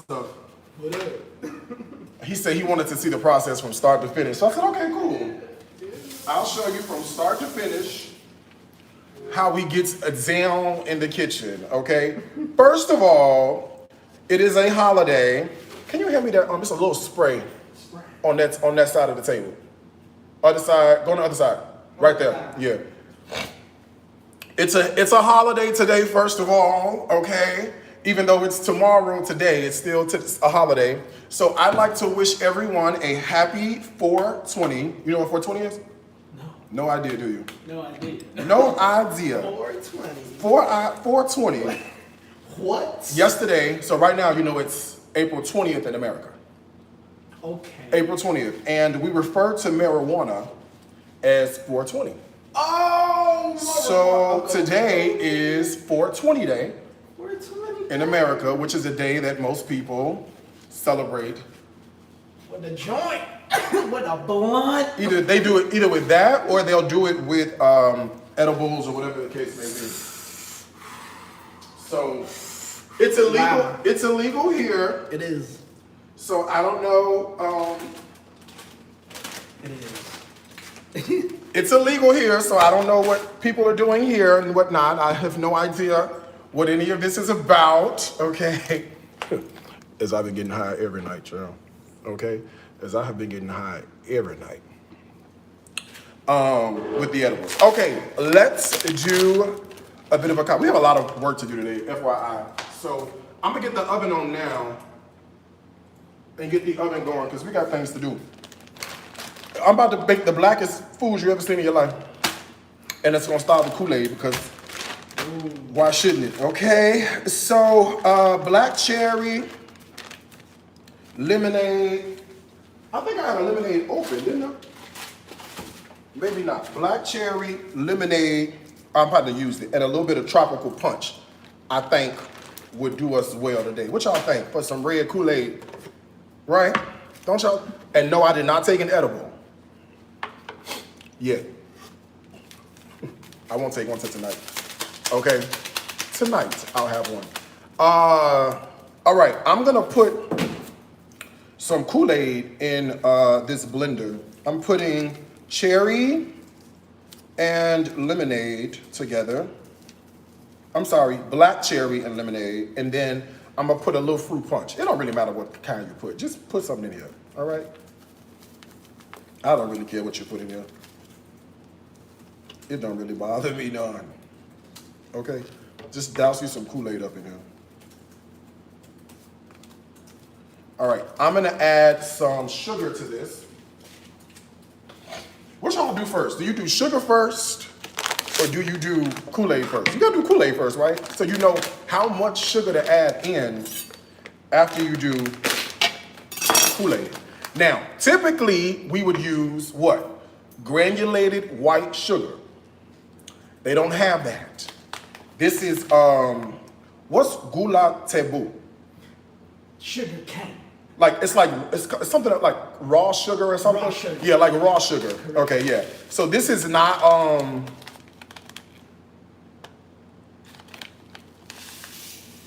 stuff. He said he wanted to see the process from start to finish. So I said, okay, cool. I'll show you from start to finish how we get down in the kitchen, okay? First of all, it is a holiday. Can you hand me that? Just a little spray on that side of the table. Other side, go on the other side. Right there, yeah. It's a holiday today, first of all, okay? Even though it's tomorrow, today, it's still a holiday. So I'd like to wish everyone a happy 420. You know what 420 is? No. No idea, do you? No idea. No idea. 420. 420. What? Yesterday, so right now, you know it's April 20th in America. Okay. April 20th. And we refer to marijuana as 420. Oh! So today is 420 Day. 420 in America, which is a day that most people celebrate. With a joint, with a blunt. Either they do it either with that, or they'll do it with edibles or whatever the case may be. So it's illegal. Wow. It's illegal here. It is. So I don't know. It is. It's illegal here, so I don't know what people are doing here and whatnot. I have no idea what any of this is about, okay? As I've been getting high every night, y'all, okay? As I have been getting high every night with the edibles. Okay, let's do a bit of a, we have a lot of work to do today, FYI. So I'm gonna get the oven on now and get the oven going because we got things to do. I'm about to bake the blackest foods you ever seen in your life. And it's gonna start with Kool-Aid because why shouldn't it? Okay, so black cherry, lemonade. I think I had a lemonade open, didn't I? Maybe not. Black cherry, lemonade, I'm about to use it, and a little bit of tropical punch, I think would do us well today. What y'all think for some red Kool-Aid, right? Don't y'all? And no, I did not take an edible. Yeah. I won't take one till tonight. Okay, tonight I'll have one. All right, I'm gonna put some Kool-Aid in this blender. I'm putting cherry and lemonade together. I'm sorry, black cherry and lemonade, and then I'm gonna put a little fruit punch. It don't really matter what kind you put, just put something in here, all right? I don't really care what you put in here. It don't really bother me none. Okay, just douse you some Kool-Aid up in here. All right, I'm gonna add some sugar to this. What y'all do first? Do you do sugar first, or do you do Kool-Aid first? You gotta do Kool-Aid first, right? So you know how much sugar to add in after you do Kool-Aid. Now, typically we would use what? Granulated white sugar. They don't have that. This is, what's gula tebu? Sugar cane. Like, it's something like raw sugar or something? Raw sugar. Yeah, like raw sugar. Correct. Okay, yeah. So this is not,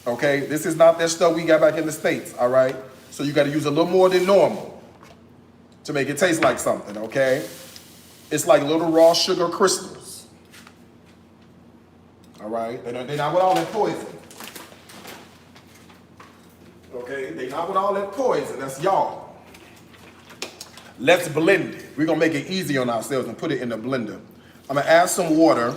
okay, this is not that stuff we got back in the States, all right? So you gotta use a little more than normal to make it taste like something, okay? It's like little raw sugar crystals. All right, they're not with all that poison. Okay, they're not with all that poison, that's y'all. Let's blend it. We're gonna make it easy on ourselves and put it in the blender. I'm gonna add some water.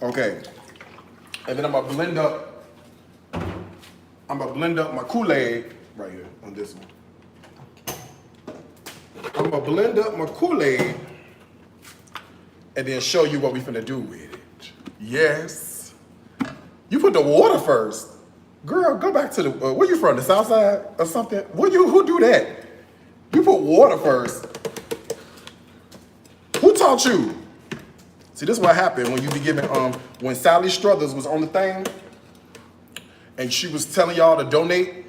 Okay, and then I'm gonna blend up my Kool-Aid right here on this one. I'm gonna blend up my Kool-Aid and then show you what we finna do with it. Yes. You put the water first. Girl, go back to the, where you from, the South Side or something? Who do that? You put water first. Who taught you? See, this is what happened when you be giving, when Sally Struthers was on the thing, and she was telling y'all to donate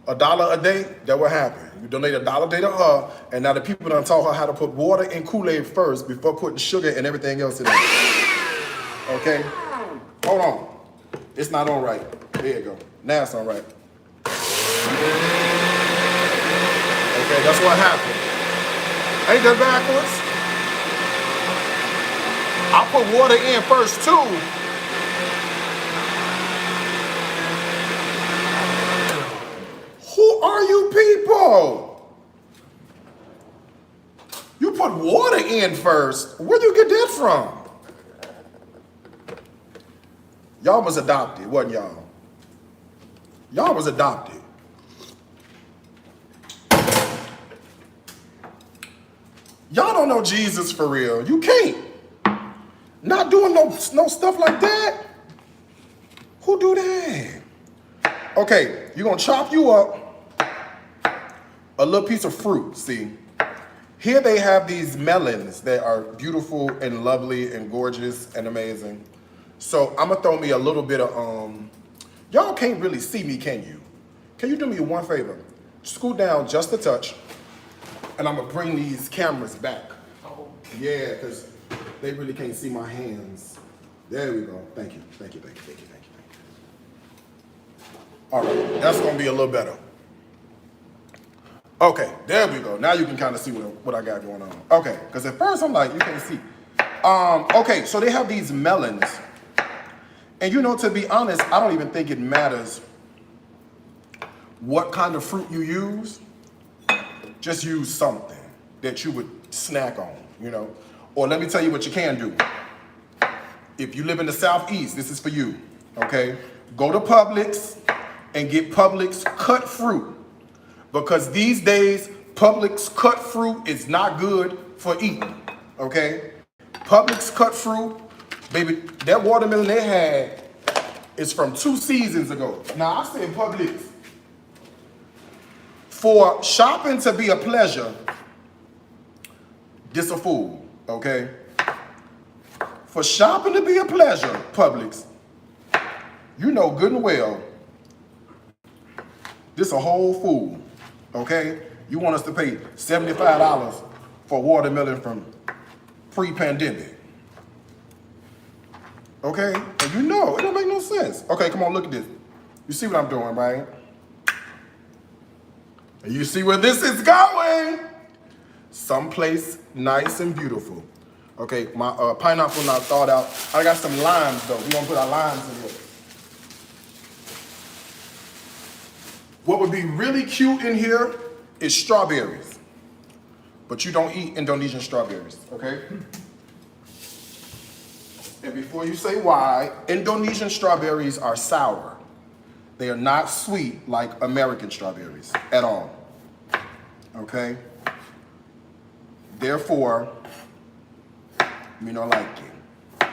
$1 a day, that what happened. You donate $1 a day to her, and now the people done taught her how to put water in Kool-Aid first before putting sugar and everything else in it. Okay? Hold on. It's not on right. There you go. Now it's on right. Okay, that's what happened. Ain't that backwards? I put water in first too. Who are you people? You put water in first. Where'd you get that from? Y'all was adopted, wasn't y'all? Y'all was adopted. Y'all don't know Jesus for real. You can't. Not doing no stuff like that. Who do that? Okay, you're gonna chop you up a little piece of fruit, see? Here they have these melons that are beautiful and lovely and gorgeous and amazing. So I'm gonna throw me a little bit of, y'all can't really see me, can you? Can you do me one favor? Scoot down just a touch, and I'm gonna bring these cameras back. Oh. Yeah, because they really can't see my hands. There we go. Thank you. All right, that's gonna be a little better. Okay, there we go. Now you can kind of see what I got going on. Okay, because at first I'm like, you can't see. Okay, so they have these melons. And you know, to be honest, I don't even think it matters what kind of fruit you use. Just use something that you would snack on, you know. Or let me tell you what you can do. If you live in the Southeast, this is for you, okay? Go to Publix and get Publix cut fruit. Because these days, Publix cut fruit is not good for eating, okay? Publix cut fruit, baby, that watermelon they had is from 2 seasons ago. Now, I said Publix. For shopping to be a pleasure, this a fool, okay? For shopping to be a pleasure, Publix, you know good and well, this a whole fool, okay? You want us to pay $75 for watermelon from pre-pandemic. Okay, and you know, it don't make no sense. Okay, come on, look at this. You see what I'm doing, right? And you see where this is going? Someplace nice and beautiful. Okay, my pineapple not thawed out. I got some limes though. We're gonna put our limes in here. What would be really cute in here is strawberries. But you don't eat Indonesian strawberries, okay? And before you say why, Indonesian strawberries are sour. They are not sweet like American strawberries at all, okay? Therefore, me not like it.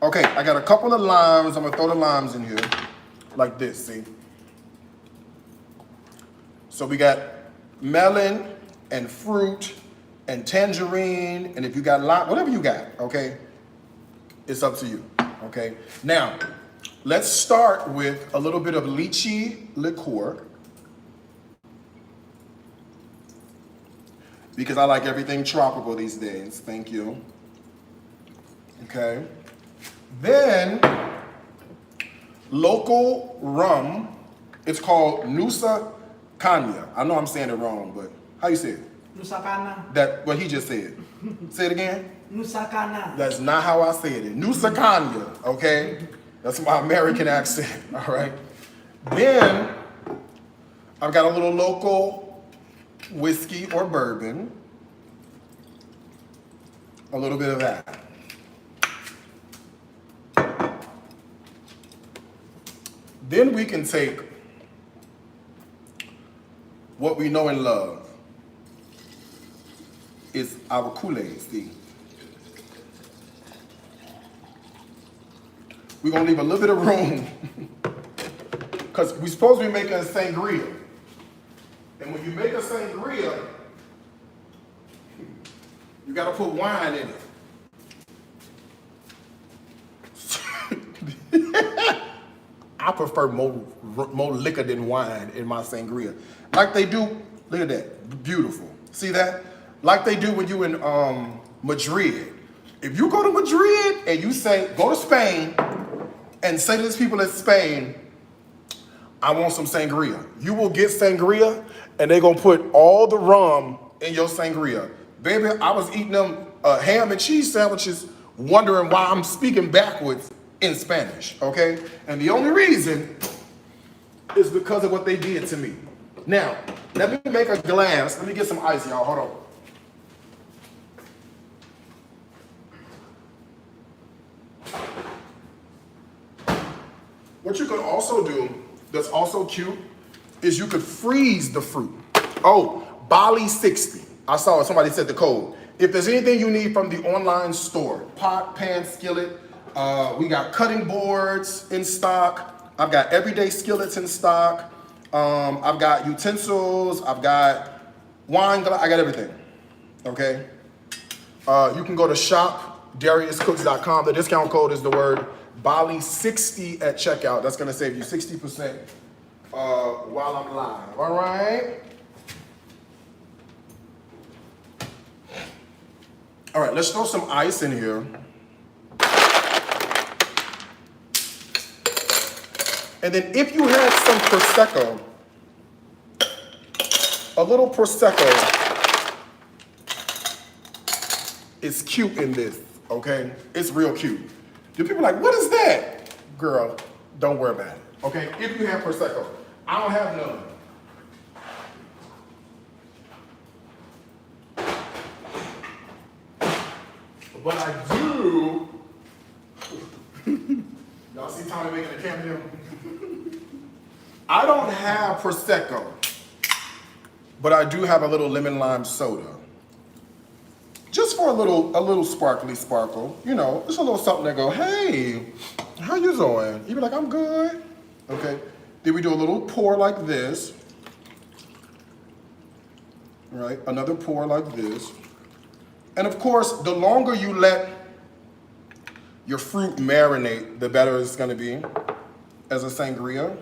Okay, I got a couple of limes. I'm gonna throw the limes in here like this, see? So we got melon and fruit and tangerine, and if you got lime, whatever you got, okay? It's up to you, okay? Now, let's start with a little bit of lychee liqueur, because I like everything tropical these days, thank you. Okay. Then, local rum, it's called Nusa Kanya. I know I'm saying it wrong, but how you say it? Nusa Kana. That what he just said. Say it again. Nusa Kana. That's not how I said it. Nusa Kanya, okay? That's my American accent, all right? Then, I've got a little local whiskey or bourbon. A little bit of that. Then we can take what we know and love is our Kool-Aid, see? We're gonna leave a little bit of room because we're supposed to be making a sangria. And when you make a sangria, you gotta put wine in it. I prefer more liquor than wine in my sangria. Like they do, look at that, beautiful. See that? Like they do when you in Madrid. If you go to Madrid and you say, go to Spain and say to these people in Spain, I want some sangria. You will get sangria and they're gonna put all the rum in your sangria. Baby, I was eating them ham and cheese sandwiches wondering why I'm speaking backwards in Spanish, okay? And the only reason is because of what they did to me. Now, let me make a glass. Let me get some ice, y'all. Hold on. What you could also do that's also cute is you could freeze the fruit. Oh, Bali 60. I saw it, somebody said the code. If there's anything you need from the online store, pot, pan, skillet, we got cutting boards in stock. I've got everyday skillets in stock. I've got utensils. I've got wine glass. I got everything. Okay. You can go to shop.dariuscooks.com. The discount code is the word Bali60 at checkout. That's gonna save you 60% while I'm live. All right. All right, let's throw some ice in here. And then if you had some Prosecco, a little Prosecco is cute in this, okay? It's real cute. Do people like, what is that? Girl, don't worry about it, okay? If you have Prosecco, I don't have none. But I do. Y'all see Tommy making a cameo? I don't have Prosecco, but I do have a little lemon lime soda. Just for a little sparkly sparkle. You know, just a little something that go, hey, how you doing? You be like, I'm good. Okay. Then we do a little pour like this. Right? Another pour like this. And of course, the longer you let your fruit marinate, the better it's gonna be as a sangria.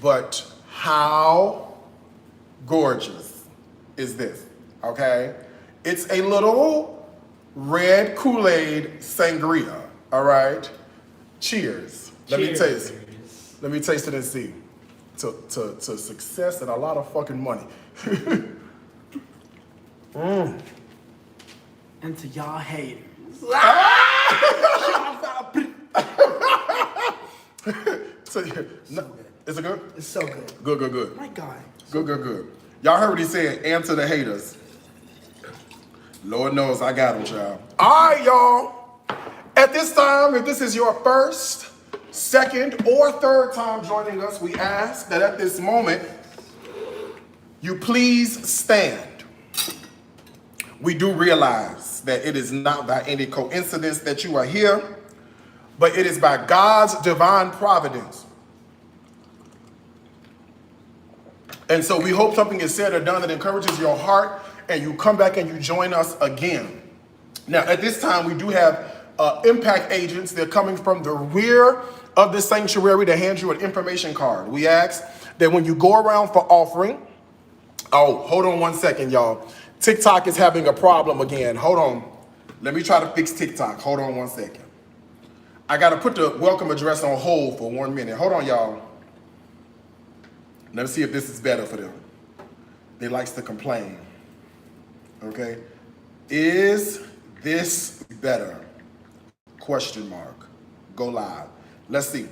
But how gorgeous is this, okay? It's a little red Kool-Aid sangria, all right? Cheers. Let me taste it and see. To success and a lot of fucking money. And to y'all haters. So good. Is it good? It's so good. Good. My God. Good. Y'all heard what he said, and to the haters. Lord knows I got them, child. All right, y'all. At this time, if this is your first, second, or third time joining us, we ask that at this moment, you please stand. We do realize that it is not by any coincidence that you are here, but it is by God's divine providence. And so we hope something is said or done that encourages your heart and you come back and you join us again. Now, at this time, we do have impact agents. They're coming from the rear of the sanctuary to hand you an information card. We ask that when you go around for offering, oh, hold on one second, y'all. TikTok is having a problem again. Hold on. Let me try to fix TikTok. Hold on one second. I got to put the welcome address on hold for 1 minute. Hold on, y'all. Let me see if this is better for them. They likes to complain. Okay. Is this better? Question mark. Go live. Let's see.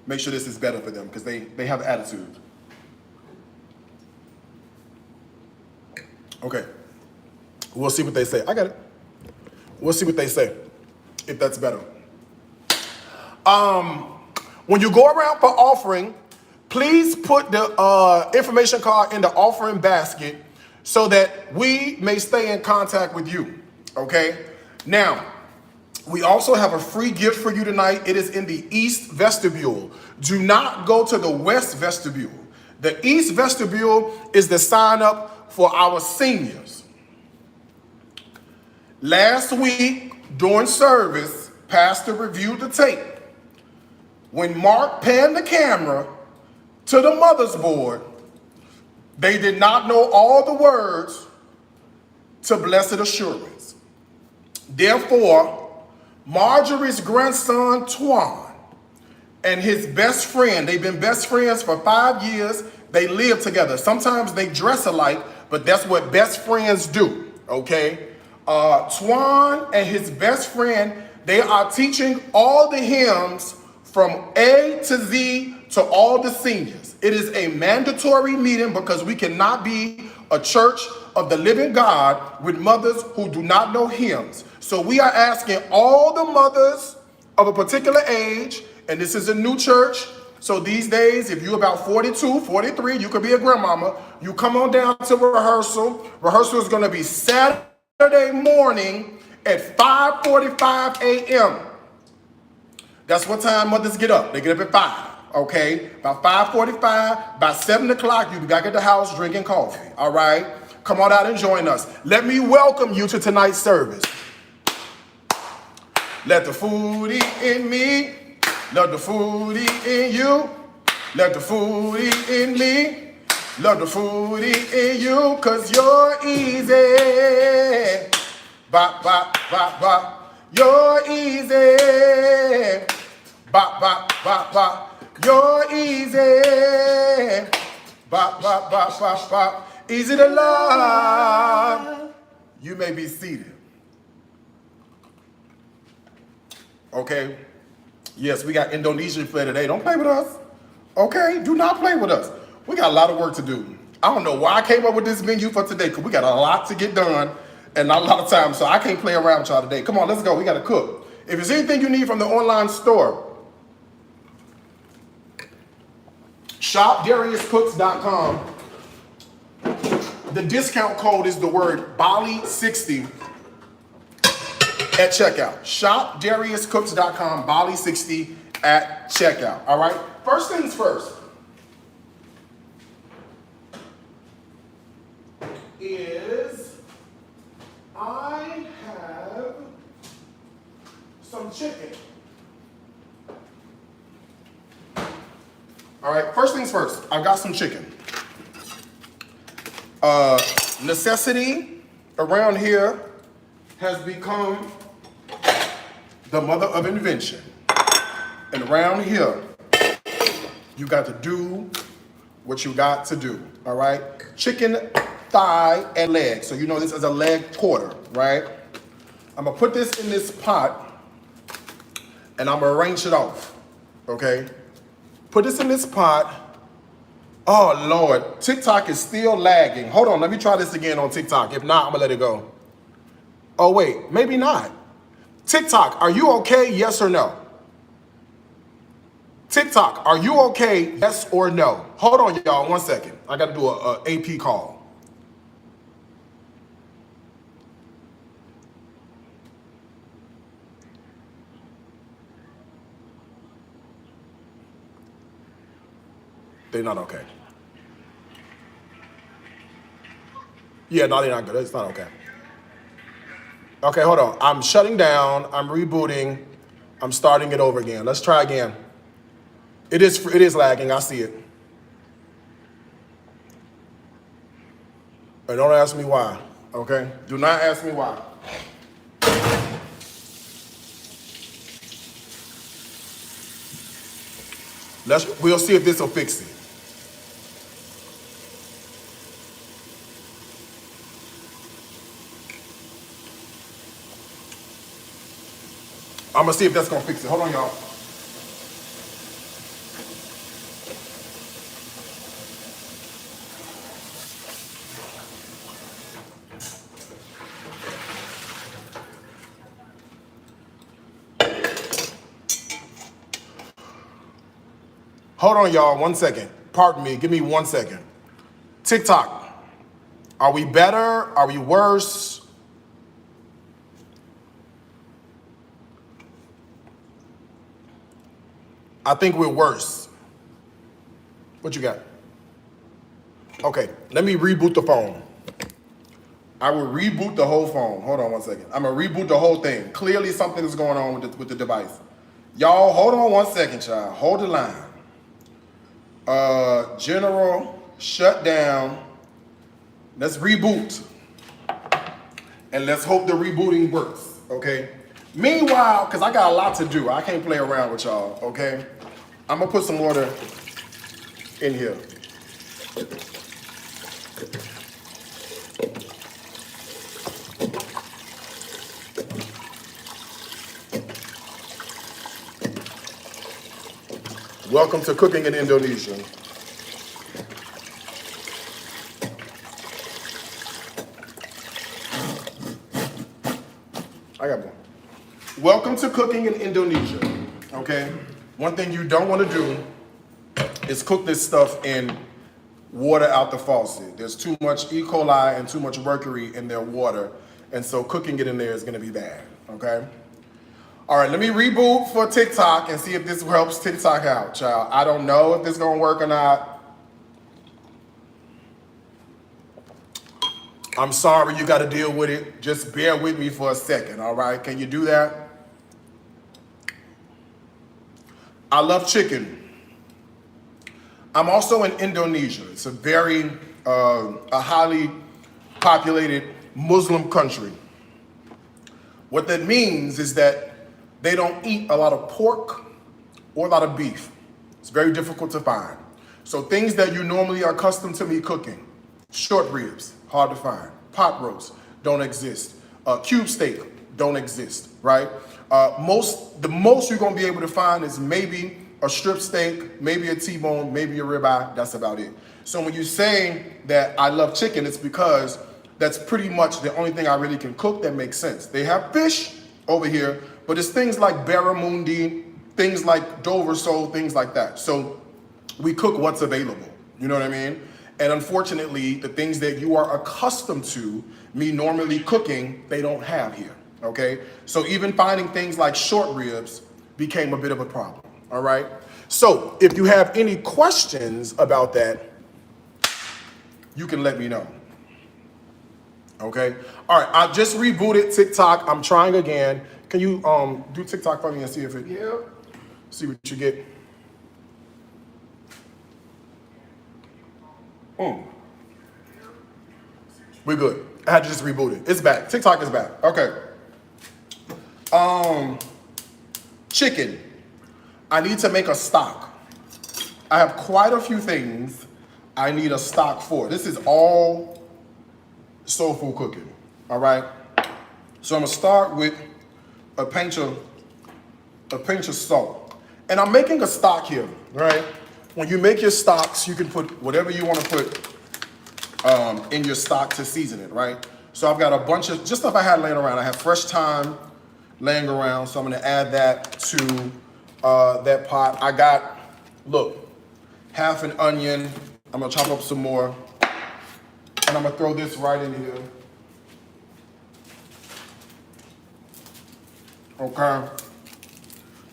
Make sure this is better for them because they have attitude. Okay. We'll see what they say. I got it. We'll see what they say, if that's better. When you go around for offering, please put the information card in the offering basket so that we may stay in contact with you, okay? Now, we also have a free gift for you tonight. It is in the East Vestibule. Do not go to the West Vestibule. The East Vestibule is the sign up for our seniors. Last week, during service, Pastor reviewed the tape. when Mark panned the camera to the mother's board, they did not know all the words to Blessed Assurance. Therefore, Marjorie's grandson, Twan, and his best friend, they've been best friends for 5 years. They live together. Sometimes they dress alike, but that's what best friends do, okay? Twan and his best friend, they are teaching all the hymns from A to Z to all the seniors. It is a mandatory meeting because we cannot be a church of the living God with mothers who do not know hymns. So we are asking all the mothers of a particular age, and this is a new church, so these days, if you're about 42, 43, you could be a grandmama, you come on down to rehearsal. Rehearsal is gonna be Saturday morning at 5:45 a.m. That's what time mothers get up. They get up at 5, okay? About 5:45, by 7 o'clock, you be back at the house drinking coffee, all right? Come on out and join us. Let me welcome you to tonight's service. Let the food eat in me. Let the food eat in you. Let the food eat in me. Let the food eat in you, cause you're easy. Bop, bop, bop, bop. You're easy. Bop, bop, bop, bop. You're easy. Bop, bop, bop, bop, bop. Easy to love. You may be seated. Okay? Yes, we got Indonesian flair today. Don't play with us. Okay? Do not play with us. We got a lot of work to do. I don't know why I came up with this menu for today, because we got a lot to get done and not a lot of time, so I can't play around with y'all today. Come on, let's go. We got to cook. If there's anything you need from the online store, shop DariusCooks.com. The discount code is the word Bali60 at checkout. Shop DariusCooks.com, Bali60 at checkout. All right? First things first is I have some chicken. All right, first things first, I've got some chicken. Necessity around here has become the mother of invention. And around here, you got to do what you got to do, all right? Chicken, thigh, and leg. So you know this is a leg quarter, right? I'm gonna put this in this pot and I'm gonna rinse it off, okay? Put this in this pot. Oh Lord, TikTok is still lagging. Hold on, let me try this again on TikTok. If not, I'm gonna let it go. Oh wait, maybe not. TikTok, are you okay, yes or no? TikTok, are you okay, yes or no? Hold on, y'all, 1 second. I gotta do a AP call. They're not okay. Yeah, no, they're not good. It's not okay. Okay, hold on. I'm shutting down. I'm rebooting. I'm starting it over again. Let's try again. It is lagging. I see it. And don't ask me why. Okay? Do not ask me why. We'll see if this will fix it. I'm gonna see if that's gonna fix it. Hold on, y'all. Hold on, y'all, 1 second. Pardon me, give me 1 second. TikTok, are we better? Are we worse? I think we're worse. What you got? Okay, let me reboot the phone. I will reboot the whole phone. Hold on 1 second. I'm gonna reboot the whole thing. Clearly something is going on with the device. Y'all, hold on 1 second, y'all. Hold the line. General shut down. Let's reboot. And let's hope the rebooting works, okay? Meanwhile, because I got a lot to do, I can't play around with y'all, okay? I'm gonna put some water in here. Welcome to Cooking in Indonesia. I got more. Welcome to Cooking in Indonesia, okay? One thing you don't want to do is cook this stuff in water out the faucet. There's too much E. coli and too much mercury in their water, and so cooking it in there is gonna be bad, okay? All right, let me reboot for TikTok and see if this helps TikTok out, child. I don't know if this is gonna work or not. I'm sorry you gotta deal with it. Just bear with me for a second, all right? Can you do that? I love chicken. I'm also in Indonesia. It's a very, a highly populated Muslim country. What that means is that they don't eat a lot of pork or a lot of beef. It's very difficult to find. So things that you normally are accustomed to me cooking, short ribs, hard to find. Pot roast, don't exist. Cube steak, don't exist, right? The most you're gonna be able to find is maybe a strip steak, maybe a T-bone, maybe a ribeye, that's about it. So when you say that I love chicken, it's because that's pretty much the only thing I really can cook that makes sense. They have fish over here, but it's things like barramundi, things like Dover sole, things like that. So we cook what's available, you know what I mean? And unfortunately, the things that you are accustomed to me normally cooking, they don't have here, okay? So even finding things like short ribs became a bit of a problem, all right? So if you have any questions about that, you can let me know, okay? All right, I just rebooted TikTok. I'm trying again. Can you do TikTok for me and see if it, see what you get? We're good. I had to just reboot it. It's back. TikTok is back. Okay. Chicken. I need to make a stock. I have quite a few things I need a stock for. This is all soul food cooking. All right. So I'm gonna start with a pinch of salt. And I'm making a stock here, right? When you make your stocks, you can put whatever you want to put in your stock to season it, right? So I've got a bunch of just stuff I had laying around. I have fresh thyme laying around, so I'm gonna add that to that pot. I got, look, half an onion. I'm gonna chop up some more, and I'm gonna throw this right in here. Okay.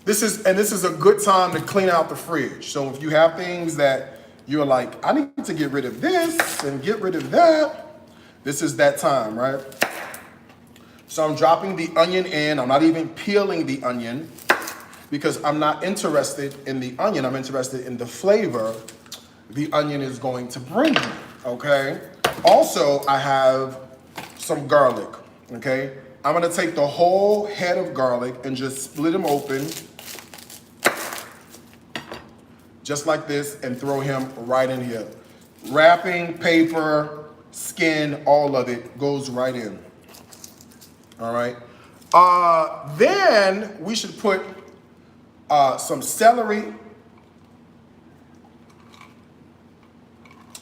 This is a good time to clean out the fridge. So if you have things that you're like, I need to get rid of this and get rid of that, this is that time, right? So I'm dropping the onion in. I'm not even peeling the onion because I'm not interested in the onion. I'm interested in the flavor the onion is going to bring me, okay? Also, I have some garlic, okay? I'm gonna take the whole head of garlic and just split them open just like this and throw him right in here. Wrapping paper, skin, all of it goes right in. All right. Then we should put some celery.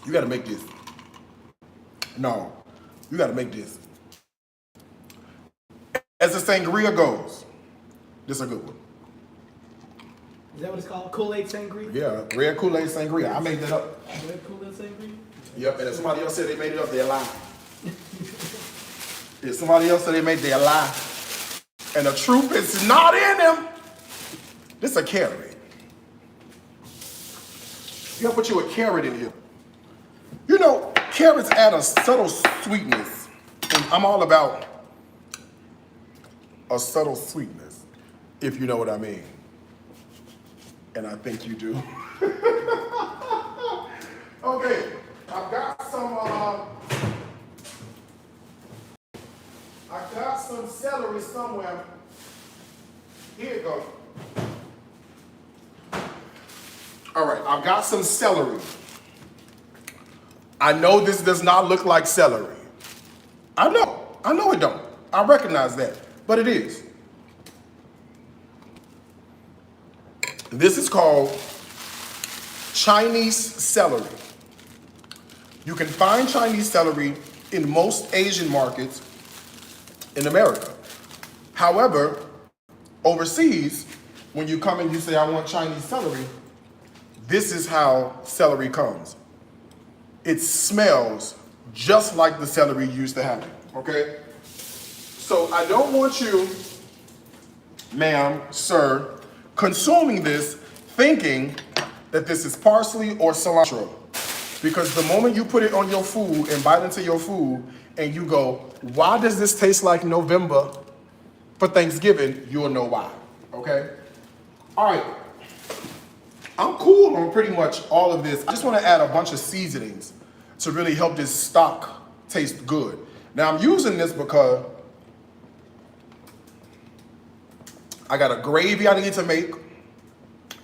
You gotta make this. No, you gotta make this. As the sangria goes, this is a good one. Is that what it's called? Kool-Aid Sangria? Yeah, red Kool-Aid Sangria. I made that up. Red Kool-Aid Sangria? Yep, and if somebody else said they made it up, they're lying. If somebody else said they made it, they're lying. And the truth is not in them. This is a carrot. You gotta put you a carrot in here. You know, carrots add a subtle sweetness. And I'm all about a subtle sweetness, if you know what I mean. And I think you do. Okay, I've got some celery somewhere. Here you go. All right, I've got some celery. I know this does not look like celery. I know it don't. I recognize that, but it is. This is called Chinese celery. You can find Chinese celery in most Asian markets in America. However, overseas, when you come and you say, I want Chinese celery, this is how celery comes. It smells just like the celery used to have, okay? So I don't want you, ma'am, sir, consuming this thinking that this is parsley or cilantro. Because the moment you put it on your food and bite into your food and you go, why does this taste like November for Thanksgiving? You'll know why, okay? All right. I'm cool on pretty much all of this. I just want to add a bunch of seasonings to really help this stock taste good. Now I'm using this because I got a gravy I need to make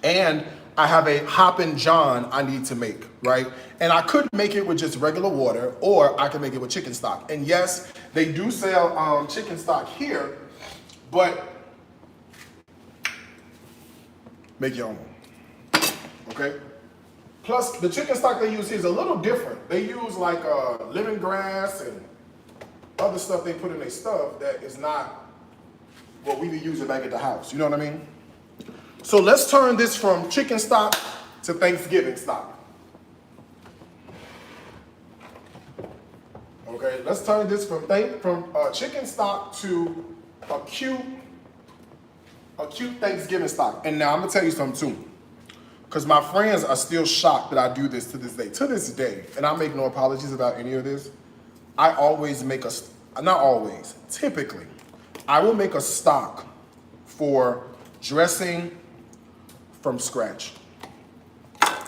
and I have a Hoppin John I need to make, right? And I could make it with just regular water or I could make it with chicken stock. And yes, they do sell chicken stock here, but make your own. Okay? Plus, the chicken stock they use here is a little different. They use like lemongrass and other stuff they put in their stuff that is not what we be using back at the house. You know what I mean? So let's turn this from chicken stock to Thanksgiving stock. Okay, let's turn this from chicken stock to a cute Thanksgiving stock. And now I'm gonna tell you something too. Because my friends are still shocked that I do this to this day. To this day, and I make no apologies about any of this, I always make not always, typically, I will make a stock for dressing from scratch.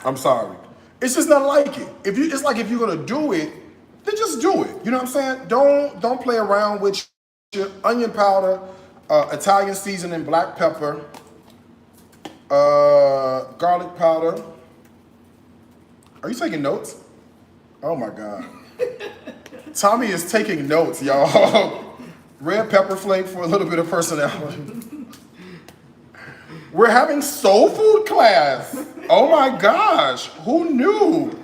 I'm sorry. It's just not like it. It's like if you're gonna do it, then just do it. You know what I'm saying? Don't play around with your onion powder, Italian seasoning, black pepper, garlic powder. Are you taking notes? Oh my God. Tommy is taking notes, y'all. Red pepper flake for a little bit of personality. We're having soul food class. Oh my gosh, who knew?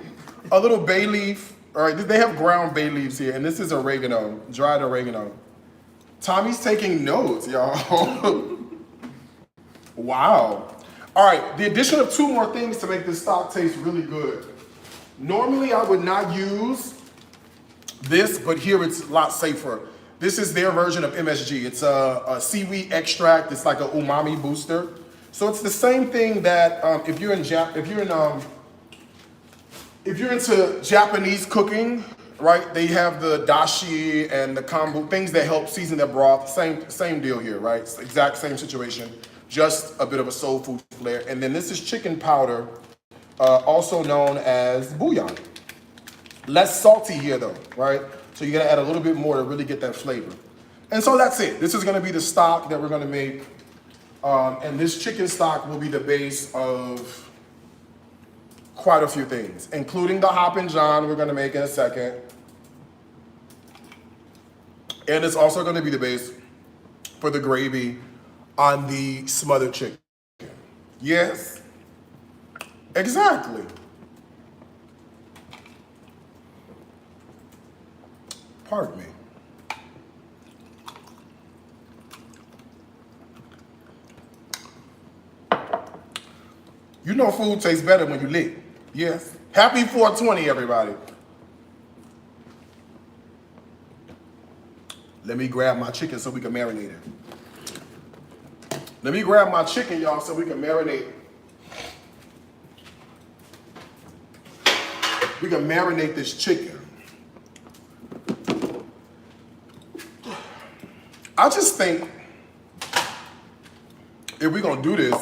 A little bay leaf. All right, they have ground bay leaves here, and this is oregano, dried oregano. Tommy's taking notes, y'all. Wow. All right, the addition of 2 more things to make this stock taste really good. Normally, I would not use this, but here it's a lot safer. This is their version of MSG. It's a seaweed extract. It's like a umami booster. So it's the same thing that if you're into Japanese cooking, right? They have the dashi and the kombu, things that help season their broth. Same deal here, right? It's the exact same situation. Just a bit of a soul food flair. And then this is chicken powder, also known as bouillon. Less salty here though, right? So you gotta add a little bit more to really get that flavor. And so that's it. This is gonna be the stock that we're gonna make. And this chicken stock will be the base of quite a few things, including the Hoppin John we're gonna make in a second. And it's also gonna be the base for the gravy on the smothered chicken. Yes, exactly. Pardon me. You know food tastes better when you lit. Yes. Happy 420, everybody. Let me grab my chicken so we can marinate it. Let me grab my chicken, y'all, so we can marinate. We can marinate this chicken. I just think if we're gonna do this,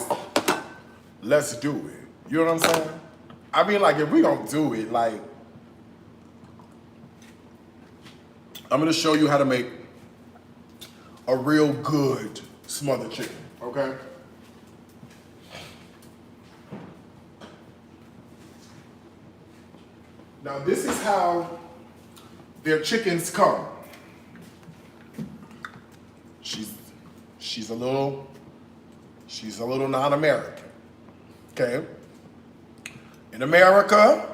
let's do it. You know what I'm saying? I mean, like, if we gonna do it, like, I'm gonna show you how to make a real good smothered chicken, okay? Now, this is how their chickens come. She's a little non-American, okay? In America,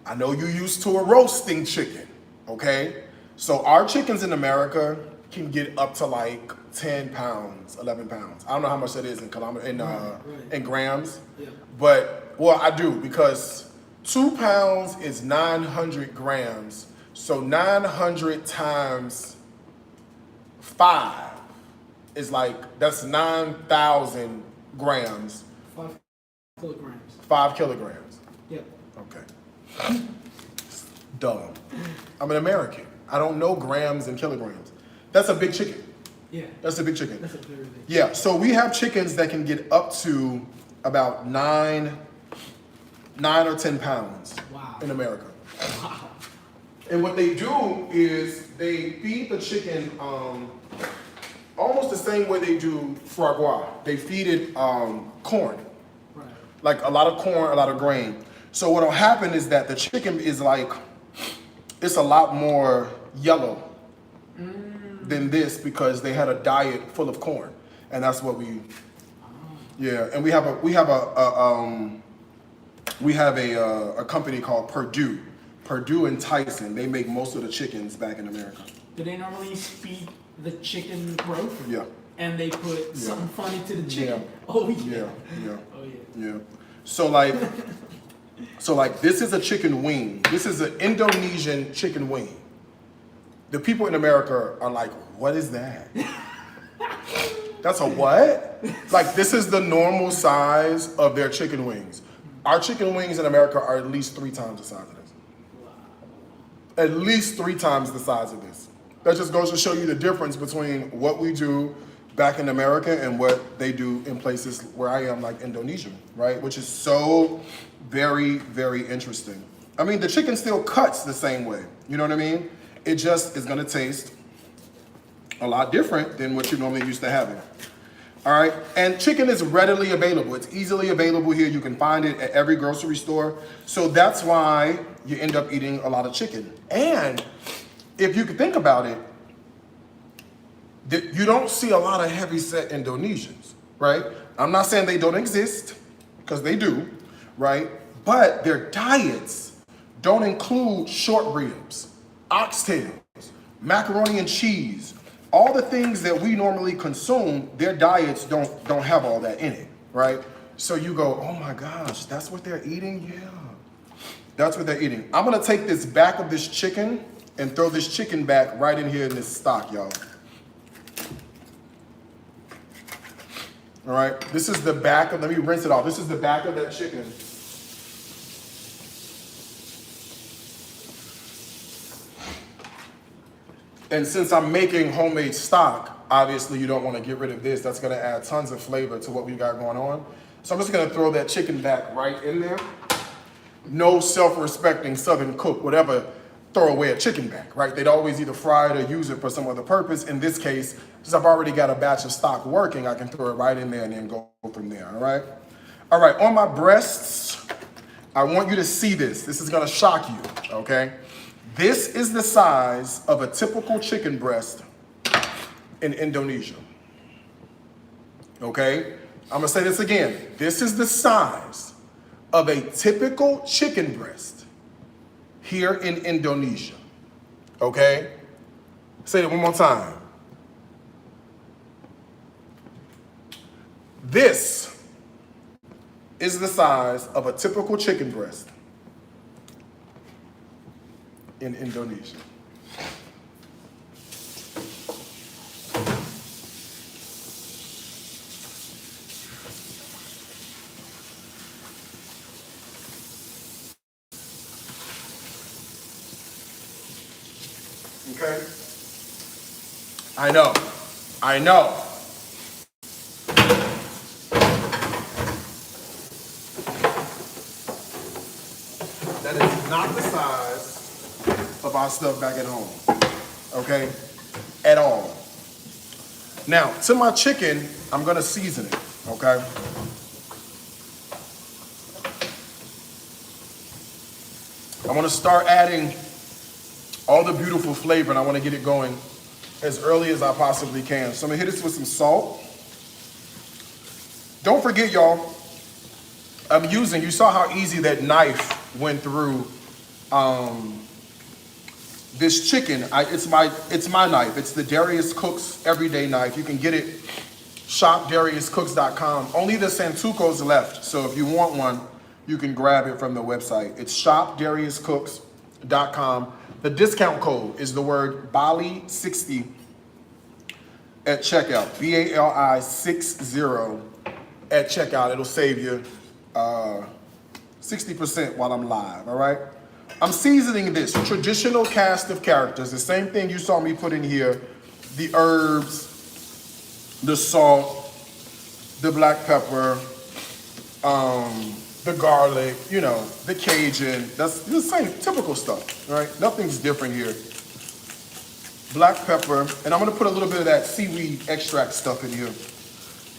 I know you're used to a roasting chicken, okay? So our chickens in America can get up to like 10 pounds, 11 pounds. I don't know how much that is in in grams, yeah. But, well, I do, because 2 pounds is 900 grams. So 900 times 5 is like, that's 9,000 grams. 5 kilograms. 5 kilograms. Yep. Okay. Dumb. I'm an American. I don't know grams and kilograms. That's a big chicken. Yeah. That's a big chicken. That's a very big chicken. Yeah, so we have chickens that can get up to about 9 or 10 pounds. Wow. In America. Wow. And what they do is they feed the chicken almost the same way they do foie gras. They feed it corn. Right. Like a lot of corn, a lot of grain. So what'll happen is that the chicken is like, it's a lot more yellow than this because they had a diet full of corn. And that's what we, yeah. And we have a company called Purdue and Tyson. They make most of the chickens back in America. Do they normally feed the chicken growth? Yeah. And they put something funny to the chicken? Yeah. Oh, yeah. Yeah. Oh, yeah. Yeah. So like this is a chicken wing. This is an Indonesian chicken wing. The people in America are like, what is that? That's a what? Like, this is the normal size of their chicken wings. Our chicken wings in America are at least 3 times the size of this. At least 3 times the size of this. That just goes to show you the difference between what we do back in America and what they do in places where I am, like Indonesia, right? Which is so very, very interesting. I mean, the chicken still cuts the same way. You know what I mean? It just is gonna taste a lot different than what you're normally used to having. All right, and chicken is readily available. It's easily available here. You can find it at every grocery store. So that's why you end up eating a lot of chicken. And if you could think about it, you don't see a lot of heavy-set Indonesians, right? I'm not saying they don't exist, because they do, right? But their diets don't include short ribs, oxtails, macaroni and cheese. All the things that we normally consume, their diets don't have all that in it, right? So you go, oh my gosh, that's what they're eating? Yeah, that's what they're eating. I'm gonna take this back of this chicken and throw this chicken back right in here in this stock, y'all. All right, this is the back of, let me rinse it off. This is the back of that chicken. And since I'm making homemade stock, obviously you don't want to get rid of this. That's going to add tons of flavor to what we got going on. So I'm just going to throw that chicken back right in there. No self-respecting Southern cook would ever throw away a chicken back, right? They'd always either fry it or use it for some other purpose. In this case, since I've already got a batch of stock working, I can throw it right in there and then go from there, all right? All right, on my breasts, I want you to see this. This is going to shock you, okay? This is the size of a typical chicken breast in Indonesia. Okay? I'm gonna say this again. This is the size of a typical chicken breast here in Indonesia. Okay? Say it one more time. This is the size of a typical chicken breast in Indonesia. Okay? I know. not the size of our stuff back at home, okay? At all. Now, to my chicken, I'm gonna season it, okay? I wanna start adding all the beautiful flavor, and I wanna get it going as early as I possibly can. So I'm gonna hit this with some salt. Don't forget, y'all, you saw how easy that knife went through this chicken. It's my knife. It's the Darius Cooks everyday knife. You can get it, shopdariuscooks.com. Only the Santuco's left, so if you want one, you can grab it from the website. It's shopdariuscooks.com. The discount code is the word Bali60 at checkout. BALI60 at checkout. It'll save you 60% while I'm live, all right? I'm seasoning this traditional cast of characters, the same thing you saw me put in here, the herbs, the salt, the black pepper, the garlic, you know, the Cajun. That's the same typical stuff, right? Nothing's different here. Black pepper, and I'm gonna put a little bit of that seaweed extract stuff in here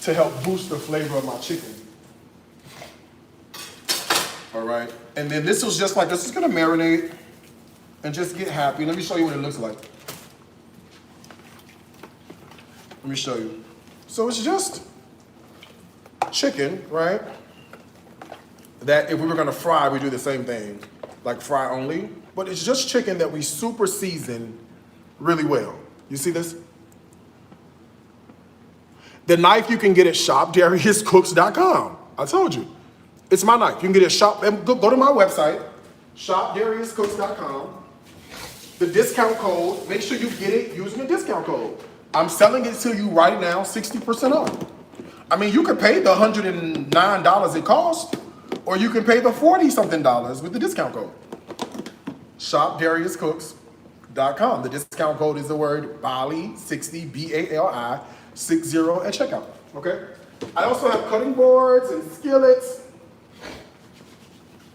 to help boost the flavor of my chicken. All right, and then this was just like, this is gonna marinate and just get happy. Let me show you what it looks like. Let me show you. So it's just chicken, right? That if we were gonna fry, we do the same thing, like fry only. But it's just chicken that we super season really well. You see this? The knife you can get at shopdariuscooks.com. I told you. It's my knife. You can get it at shop, and go to my website, shopdariuscooks.com. The discount code, make sure you get it using the discount code. I'm selling it to you right now, 60% off. I mean, you could pay the $109 it cost, or you can pay the $40-something with the discount code. shopdariuscooks.com. The discount code is the word Bali60, BALI60 at checkout, okay? I also have cutting boards and skillets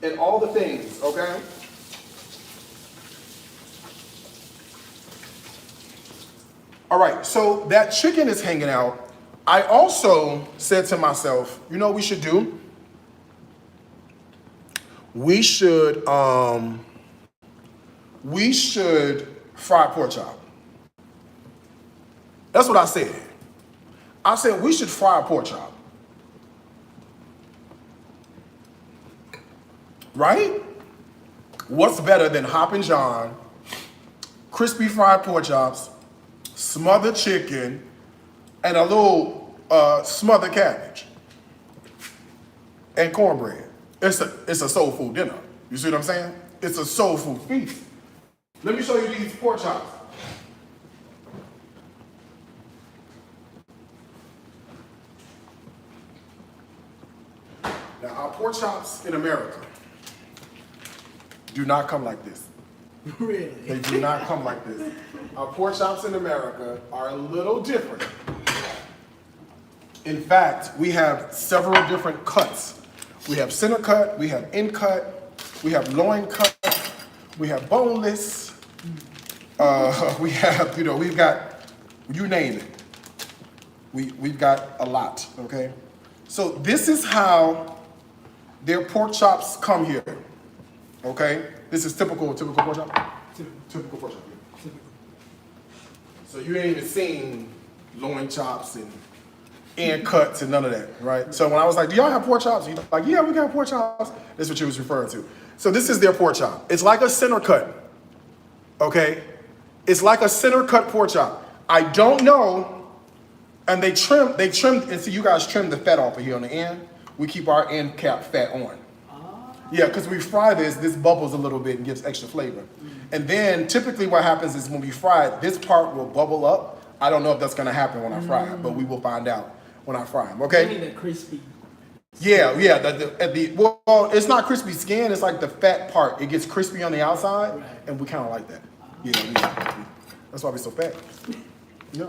and all the things, okay? All right, so that chicken is hanging out. I also said to myself, you know what we should do? We should fry pork chop. That's what I said. I said we should fry a pork chop. Right? What's better than Hoppin' John, crispy fried pork chops, smothered chicken, and a little smothered cabbage and cornbread? It's a soul food dinner. You see what I'm saying? It's a soul food feast. Let me show you these pork chops. Now, our pork chops in America do not come like this. Really? They do not come like this. Our pork chops in America are a little different. In fact, we have several different cuts. We have center cut, we have end cut, we have loin cut, we have boneless. We have, we've got, you name it. We've got a lot, okay? So this is how their pork chops come here, okay? This is typical pork chop? Typical pork chop, yeah. So you ain't even seen loin chops and end cuts and none of that, right? So when I was like, do y'all have pork chops? He's like, yeah, we got pork chops. That's what you was referring to. So this is their pork chop. It's like a center cut, okay? It's like a center cut pork chop. I don't know, and they trimmed, and see you guys trim the fat off of here on the end. We keep our end cap fat on. Yeah, because we fry this bubbles a little bit and gives extra flavor. And then typically what happens is when we fry it, this part will bubble up. I don't know if that's gonna happen when I fry it, but we will find out when I fry them, okay? They need a crispy. Yeah, well, it's not crispy skin, it's like the fat part. It gets crispy on the outside, Right. and we kind of like that. Yeah, that's why we're so fat. Yeah.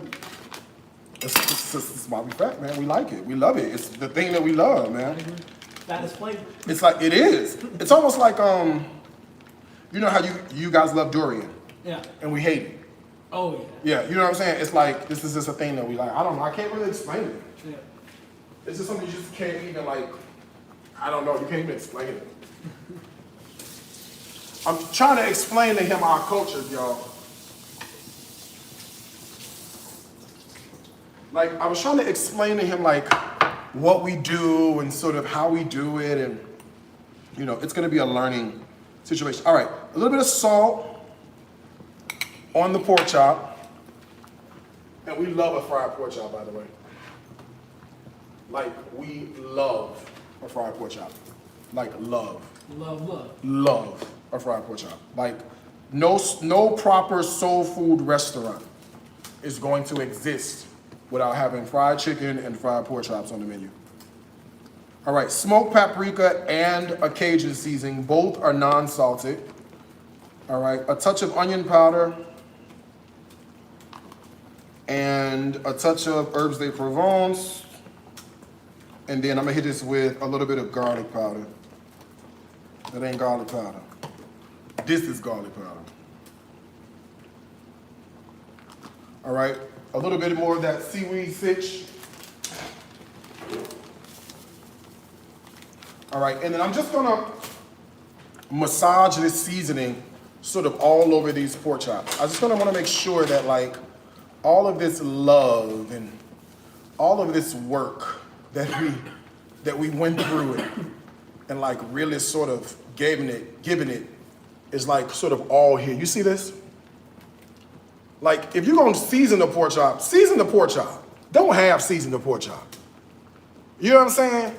That's why we fat, man. We like it. We love it. It's the thing that we love, man. That is flavor. It's like, it is. It's almost like, You know how you guys love durian Yeah. and we hate it. Oh yeah. Yeah, you know what I'm saying? It's like, this is just a thing that we like. I don't know, I can't really explain it. Yeah. It's just something you just can't even like, I don't know, you can't even explain it. I'm trying to explain to him our culture, y'all. Like, I was trying to explain to him like what we do and sort of how we do it, and you know, it's gonna be a learning situation. All right, a little bit of salt on the pork chop. And we love a fried pork chop, by the way. Like, we love a fried pork chop. Like, love. Love a fried pork chop. Like, no proper soul food restaurant is going to exist without having fried chicken and fried pork chops on the menu. All right, smoked paprika and a Cajun seasoning, both are non-salted. All right, a touch of onion powder and a touch of herbs de Provence. And then I'm gonna hit this with a little bit of garlic powder. That ain't garlic powder. This is garlic powder. All right, a little bit more of that seaweed sitch. All right, and then I'm just gonna massage this seasoning sort of all over these pork chops. I just wanna make sure that like all of this love and all of this work that we went through it and like really sort of giving it is like sort of all here. You see this? Like if you're gonna season the pork chop, season the pork chop. Don't half season the pork chop. You know what I'm saying?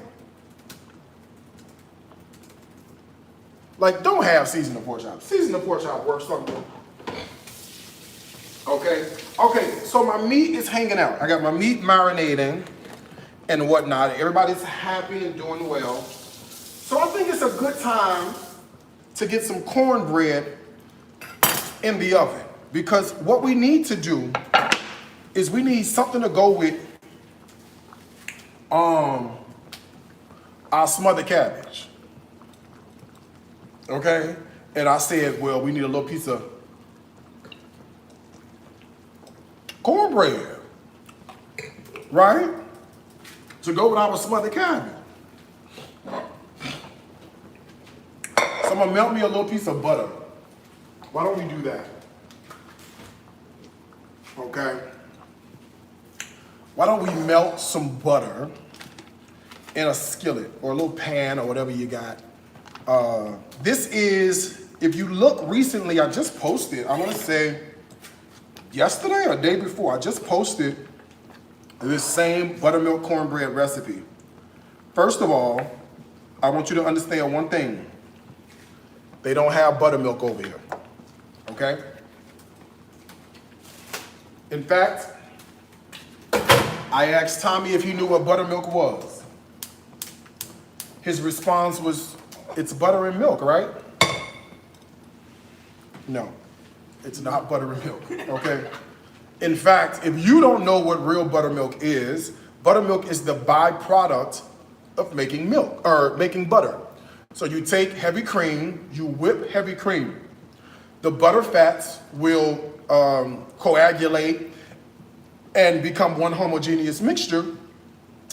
Like don't half season the pork chop. Season the pork chop works something. Okay, so my meat is hanging out. I got my meat marinating and whatnot. Everybody's happy and doing well. So I think it's a good time to get some cornbread in the oven. Because what we need to do is we need something to go with our smothered cabbage. Okay? And I said, well, we need a little piece of cornbread, right? To go with our smothered cabbage. So I'm gonna melt me a little piece of butter. Why don't we do that? Okay. Why don't we melt some butter in a skillet or a little pan or whatever you got. This is, if you look recently, I just posted, I wanna say yesterday or day before, I just posted this same buttermilk cornbread recipe. First of all, I want you to understand one thing. They don't have buttermilk over here, okay? In fact, I asked Tommy if he knew what buttermilk was. His response was, it's butter and milk, right? No, it's not butter and milk, okay? In fact, if you don't know what real buttermilk is the byproduct of making milk, or making butter. So you take heavy cream, you whip heavy cream. The butter fats will coagulate and become one homogeneous mixture,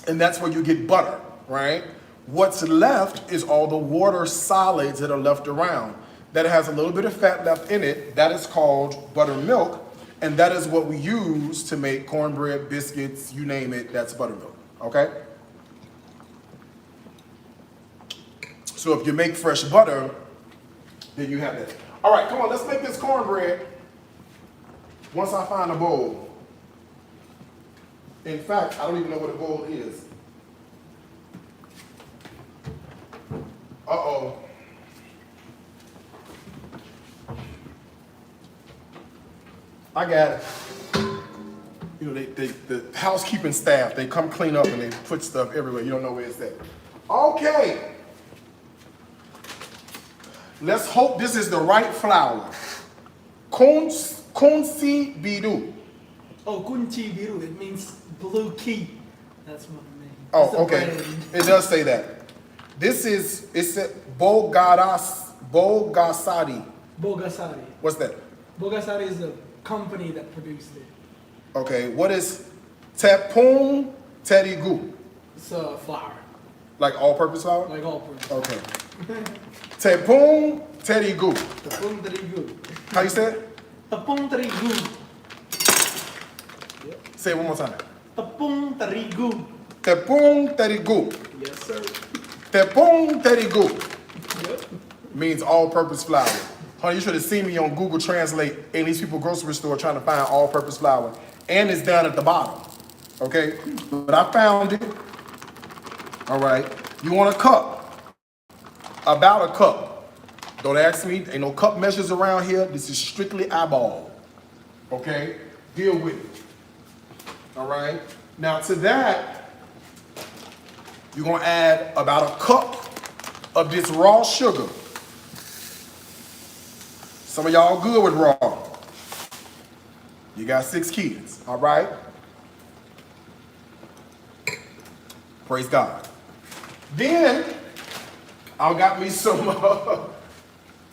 and that's where you get butter, right? What's left is all the water solids that are left around. That has a little bit of fat left in it. That is called buttermilk, and that is what we use to make cornbread, biscuits, you name it, that's buttermilk, okay? So if you make fresh butter, then you have that. All right, come on, let's make this cornbread once I find a bowl. In fact, I don't even know what a bowl is. Uh-oh. I got it. You know, the housekeeping staff, they come clean up and they put stuff everywhere. You don't know where it's at. Okay. Let's hope this is the right flour. Kunsi biru. Oh, kunchi biru. It means blue key. That's what it means. Oh, okay. It does say that. This is, it's Bogasadi. Bogasari. What's that? Bogasari is the company that produced it. Okay, what is tepung terigu? It's flour, Like all-purpose flour? like all purpose. Okay. Tepung terigu. Tepung terigu. How you say it? Tepung terigu. Yep. Say it one more time. Tepung terigu. Tepung terigu. Yes, sir. Tepung terigu Yep. means all-purpose flour. Honey, you should have seen me on Google Translate in these people grocery store trying to find all-purpose flour. And it's down at the bottom. Okay? But I found it. All right. You want a cup. About a cup. Don't ask me. Ain't no cup measures around here. This is strictly eyeball. Okay? Deal with it. All right? Now to that, you're going to add about a cup of this raw sugar. Some of y'all good with raw. You got 6 kids, all right? Praise God. Then, I got me some,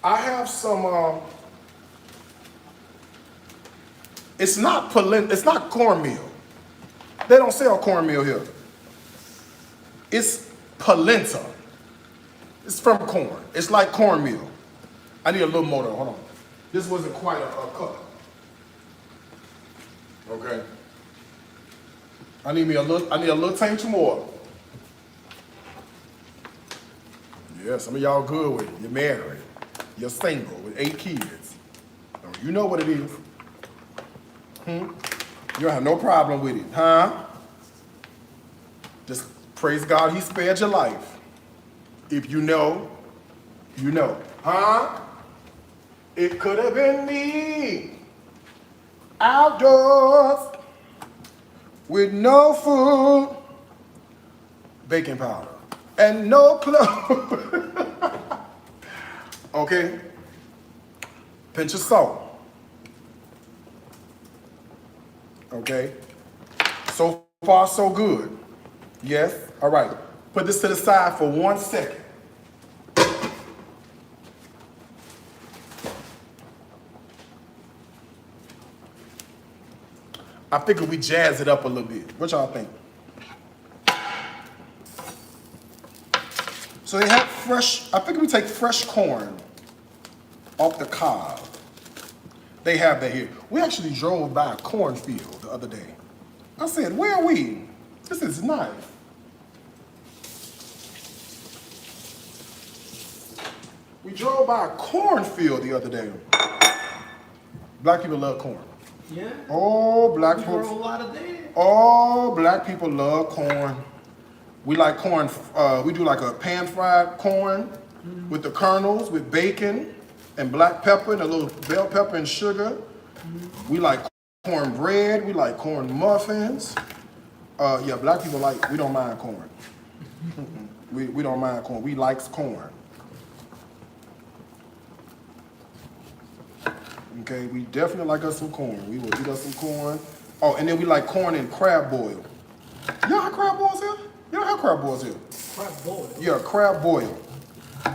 I have some, it's not cornmeal. They don't sell cornmeal here. It's polenta. It's from corn. It's like cornmeal. I need a little more though, hold on. This wasn't quite a cup. Okay. I need a little taint more. Yeah, some of y'all good with it. You're married. You're single with 8 kids. Oh, you know what it is. You don't have no problem with it, huh? Just praise God he spared your life. If you know, you know. Huh? It could have been me. Outdoors. With no food. Baking powder. And no clothes. Okay? Pinch of salt. Okay? So far, so good. Yes? All right. Put this to the side for 1 second. I figure we jazz it up a little bit. What y'all think? So they have fresh, I figure we take fresh corn off the cob. They have that here. We actually drove by a cornfield the other day. I said, where are we? This is nice. We drove by a cornfield the other day. Black people love corn. Yeah. Oh, black We folks. grow a lot of that. Oh, black people love corn. We like corn. We do like a pan-fried corn with the kernels, with bacon and black pepper and a little bell pepper and sugar. We like cornbread. We like corn muffins. Yeah, black people we don't mind corn. we don't mind corn. We likes corn. Okay, we definitely like us some corn. We will eat us some corn. Oh, and then we like corn and crab boil. Y'all have crab boils here? You don't have crab boils here. Crab boil. Yeah, crab boil.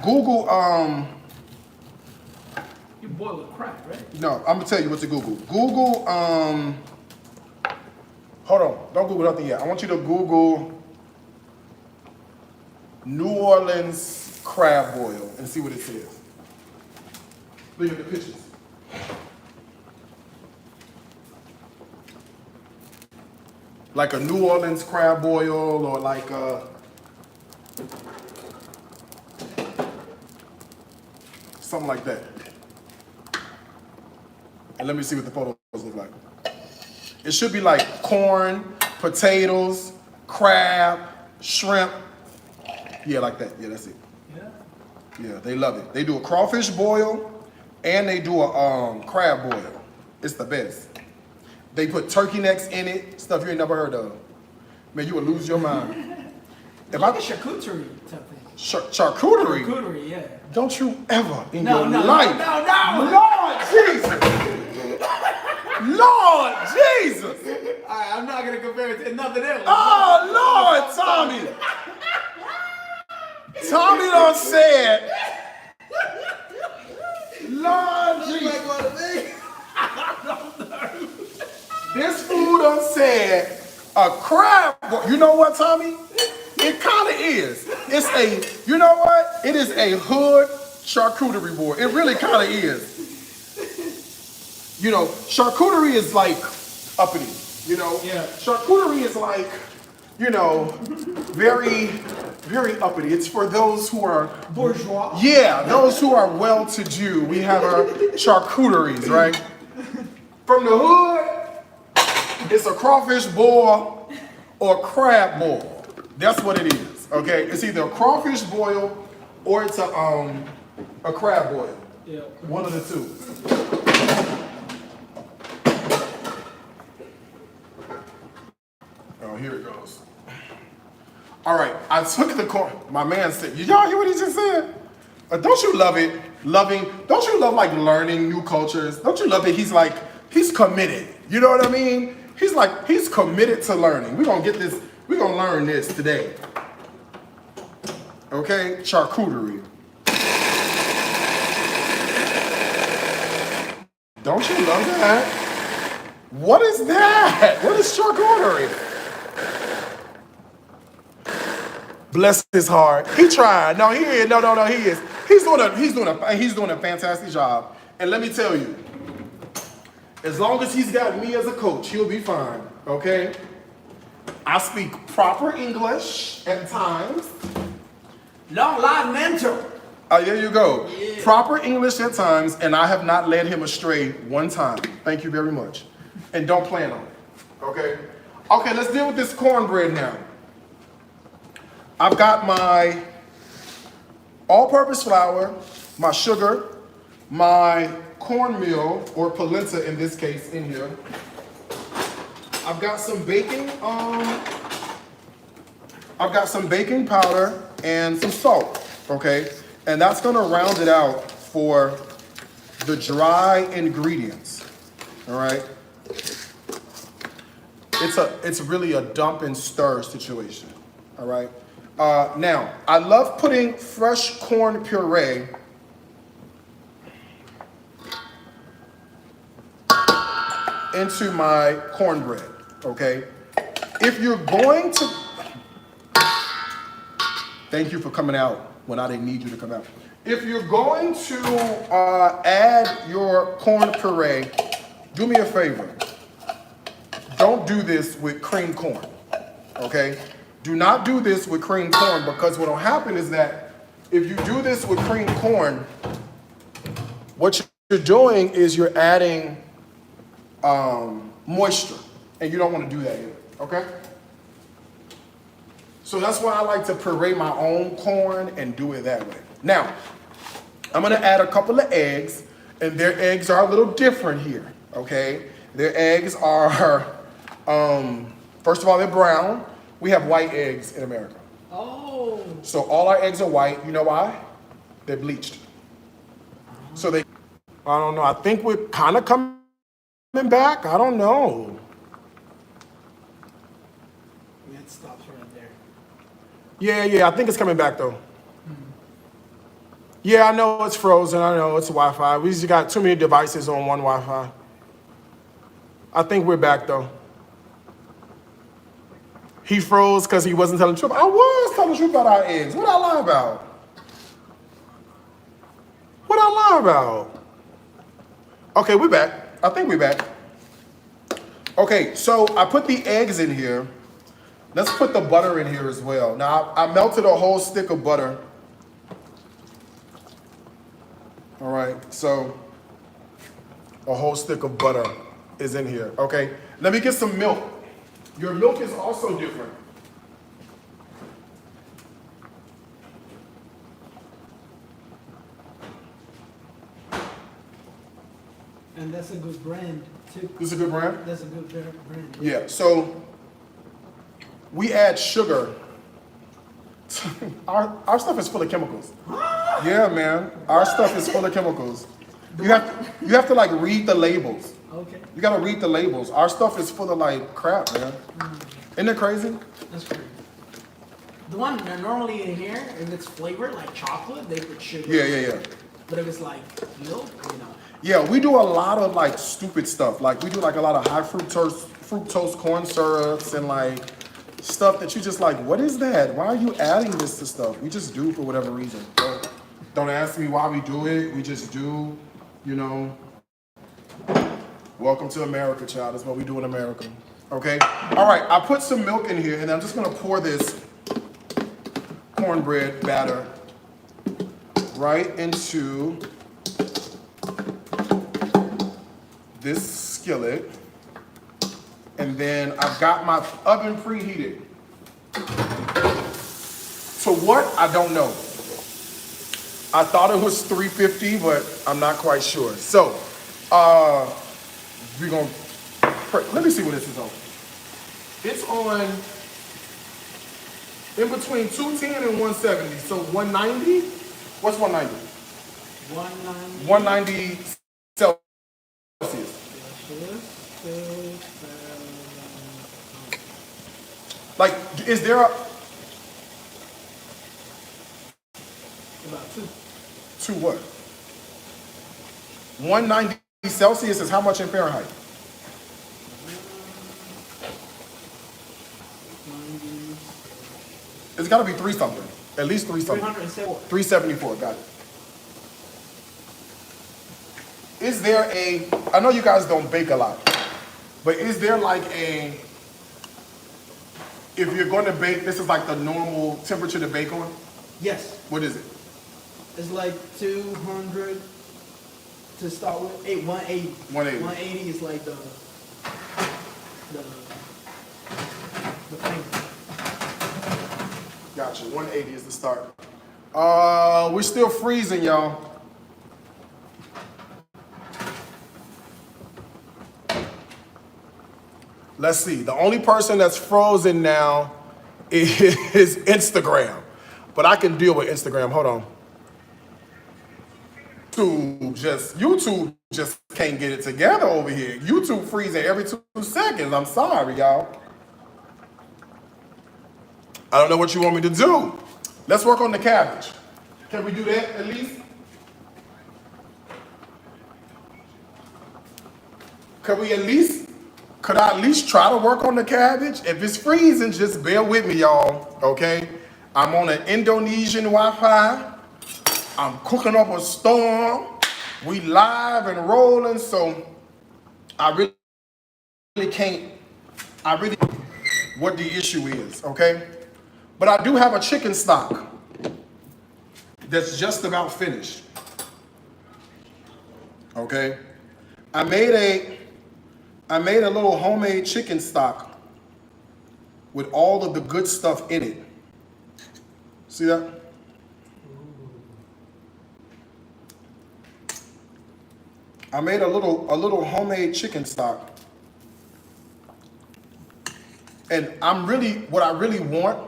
Google, You boil a crab, right? no, I'm gonna tell you what to Google. Google, hold on, don't Google nothing yet. I want you to Google New Orleans crab boil and see what it says. Look at the pictures. Like a New Orleans crab boil or like something like that. And let me see what the photos look like. It should be like corn, potatoes, crab, shrimp. Yeah, like that. Yeah, that's it. Yeah. Yeah, they love it. They do a crawfish boil and they do a crab boil. It's the best. They put turkey necks in it, stuff you ain't never heard of. Man, you would lose your mind. It's like a charcuterie type thing. Charcuterie? Charcuterie, yeah. Don't you ever in No, your no, life. no. Lord Jesus. Lord Jesus. All right, I'm not gonna compare it to nothing else. Oh, Lord, Tommy. Tommy done said, Lord done said a crab boil. You know what, Tommy? It kind of is. It's a, you know what? It is a hood charcuterie board. It really kind of is. You know, charcuterie is like uppity, you know? Yeah. Charcuterie is like, you know, very, very uppity. It's for those who are Bourgeois. yeah, those who are well-to-do. We have our charcuteries, right? From the hood, it's a crawfish boil or crab boil. That's what it is, okay? It's either a crawfish boil or it's a crab boil. Yeah. One of the two. Oh, here it goes. All right, I took the corn. My man said, y'all hear what he just said? Don't you love it? Don't you love like learning new cultures? Don't you love that he's committed? You know what I mean? He's committed to learning. We're gonna learn this today. Okay, charcuterie. Don't you love that? What is that? What is charcuterie? Bless his heart. He tried. No, he is. No, he is. He's doing a fantastic job. And let me tell you, as long as he's got me as a coach, he'll be fine. Okay? I speak proper English at times. Long live mentor. There you go. Yeah. Proper English at times, and I have not led him astray one time. Thank you very much. And don't plan on it. Okay? Okay, let's deal with this cornbread now. I've got my all-purpose flour, my sugar, my cornmeal, or polenta in this case, in here. I've got some baking, powder and some salt, okay? And that's gonna round it out for the dry ingredients, all right? It's really a dump and stir situation, all right? Now, I love putting fresh corn puree into my cornbread, okay? If you're going to, thank you for coming out when I didn't need you to come out. If you're going to add your corn puree, do me a favor. Don't do this with creamed corn, okay? Do not do this with creamed corn, because what will happen is that if you do this with creamed corn, what you're doing is you're adding moisture, and you don't want to do that either, okay? So that's why I like to puree my own corn and do it that way. Now, I'm gonna add a couple of eggs, and their eggs are a little different here, okay? Their eggs are, first of all, they're brown. We have white eggs in America. Oh. So all our eggs are white. You know why? They're bleached. So I don't know. I think we're kind of coming back. I don't know. It stops right there. Yeah. I think it's coming back though. Yeah, I know it's frozen. I know it's Wi-Fi. We just got too many devices on one Wi-Fi. I think we're back though. He froze because he wasn't telling the truth. I was telling the truth about our eggs. What I lie about? What I lie about? Okay, we're back. I think we're back. Okay, so I put the eggs in here. Let's put the butter in here as well. Now, I melted a whole stick of butter. All right, so a whole stick of butter is in here. Okay, let me get some milk. Your milk is also different. And that's a good brand too. This is a good brand? That's a good brand. Yeah, so we add sugar. Our stuff is full of chemicals. Yeah, man. Our stuff is full of chemicals. You have to like read the labels. Okay. You gotta read the labels. Our stuff is full of like crap, man. Isn't it crazy? That's crazy. The one that normally in here, if it's flavored like chocolate, they put sugar. Yeah. But if it's like milk, Yeah, we do a lot of like stupid stuff. Like we do like a lot of high fructose fructose corn syrups and like stuff that you just like, what is that? Why are you adding this to stuff? We just do for whatever reason. So don't ask me why we do it. We just do, you know. Welcome to America, child. That's what we do in America. Okay? All right, I put some milk in here and I'm just gonna pour this cornbread batter right into this skillet. And then I've got my oven preheated. To what? I don't know. I thought it was 350, but I'm not quite sure. So, we're gonna, let me see what this is on. It's on, in between 210 and 170. So 190? What's 190? 190. 190 Celsius. Like, is there a... About two. Two what? 190 Celsius is how much in Fahrenheit? 90. It's got to be three something. At least three something. 374, got it. Is there a... I know you guys don't bake a lot, but is there like a... If you're going to bake, this is like the normal temperature to bake on? Yes. What is it? It's like 200 to start with. 180. 180. 180 is like the thing. Gotcha. 180 is the start. We're still freezing, y'all. Let's see. The only person that's frozen now is Instagram. But I can deal with Instagram. Hold on. YouTube just can't get it together over here. YouTube freezing every 2 seconds. I'm sorry, y'all. I don't know what you want me to do. Let's work on the cabbage. Can we do that at least? Could I at least try to work on the cabbage? If it's freezing, just bear with me, y'all, okay? I'm on an Indonesian Wi-Fi. I'm cooking up a storm. We live and rolling, so I really can't, what the issue is, okay? But I do have a chicken stock that's just about finished, okay? I made a little homemade chicken stock with all of the good stuff in it. See that? I made a little homemade chicken stock. And what I really want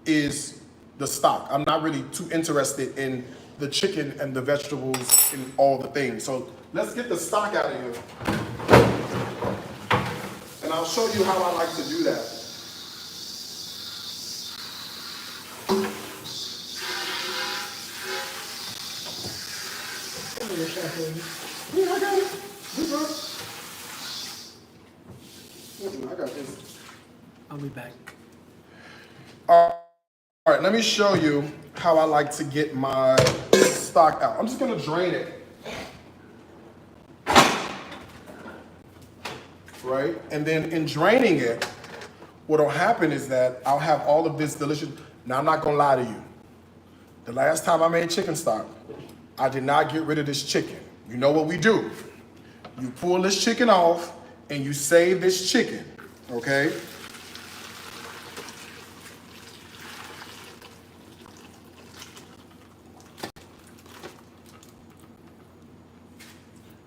is the stock. I'm not really too interested in the chicken and the vegetables and all the things. So let's get the stock out of here. And I'll show you how I like to do that. Yeah, I got it. Good work. I got this. I'll be back. All right, let me show you how I like to get my stock out. I'm just gonna drain it. Right? And then in draining it, what'll happen is that I'll have all of this delicious. Now, I'm not gonna lie to you. The last time I made chicken stock, I did not get rid of this chicken. You know what we do? You pull this chicken off and you save this chicken, okay?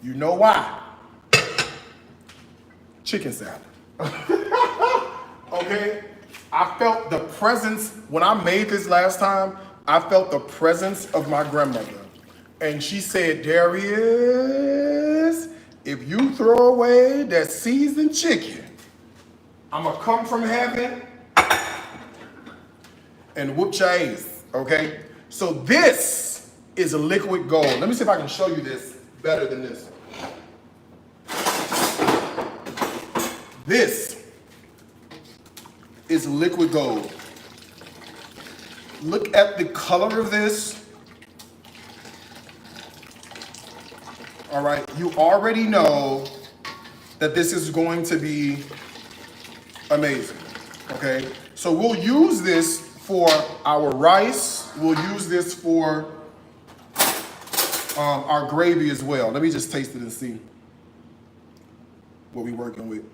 You know why? Chicken salad. Okay? I felt the presence, when I made this last time, I felt the presence of my grandmother. And she said, Darius, if you throw away that seasoned chicken, I'm gonna come from heaven and whoop your ass, okay? So this is a liquid gold. Let me see if I can show you this better than this. This is liquid gold. Look at the color of this. All right, you already know that this is going to be amazing, okay? So we'll use this for our rice. We'll use this for our gravy as well. Let me just taste it and see what we're working with.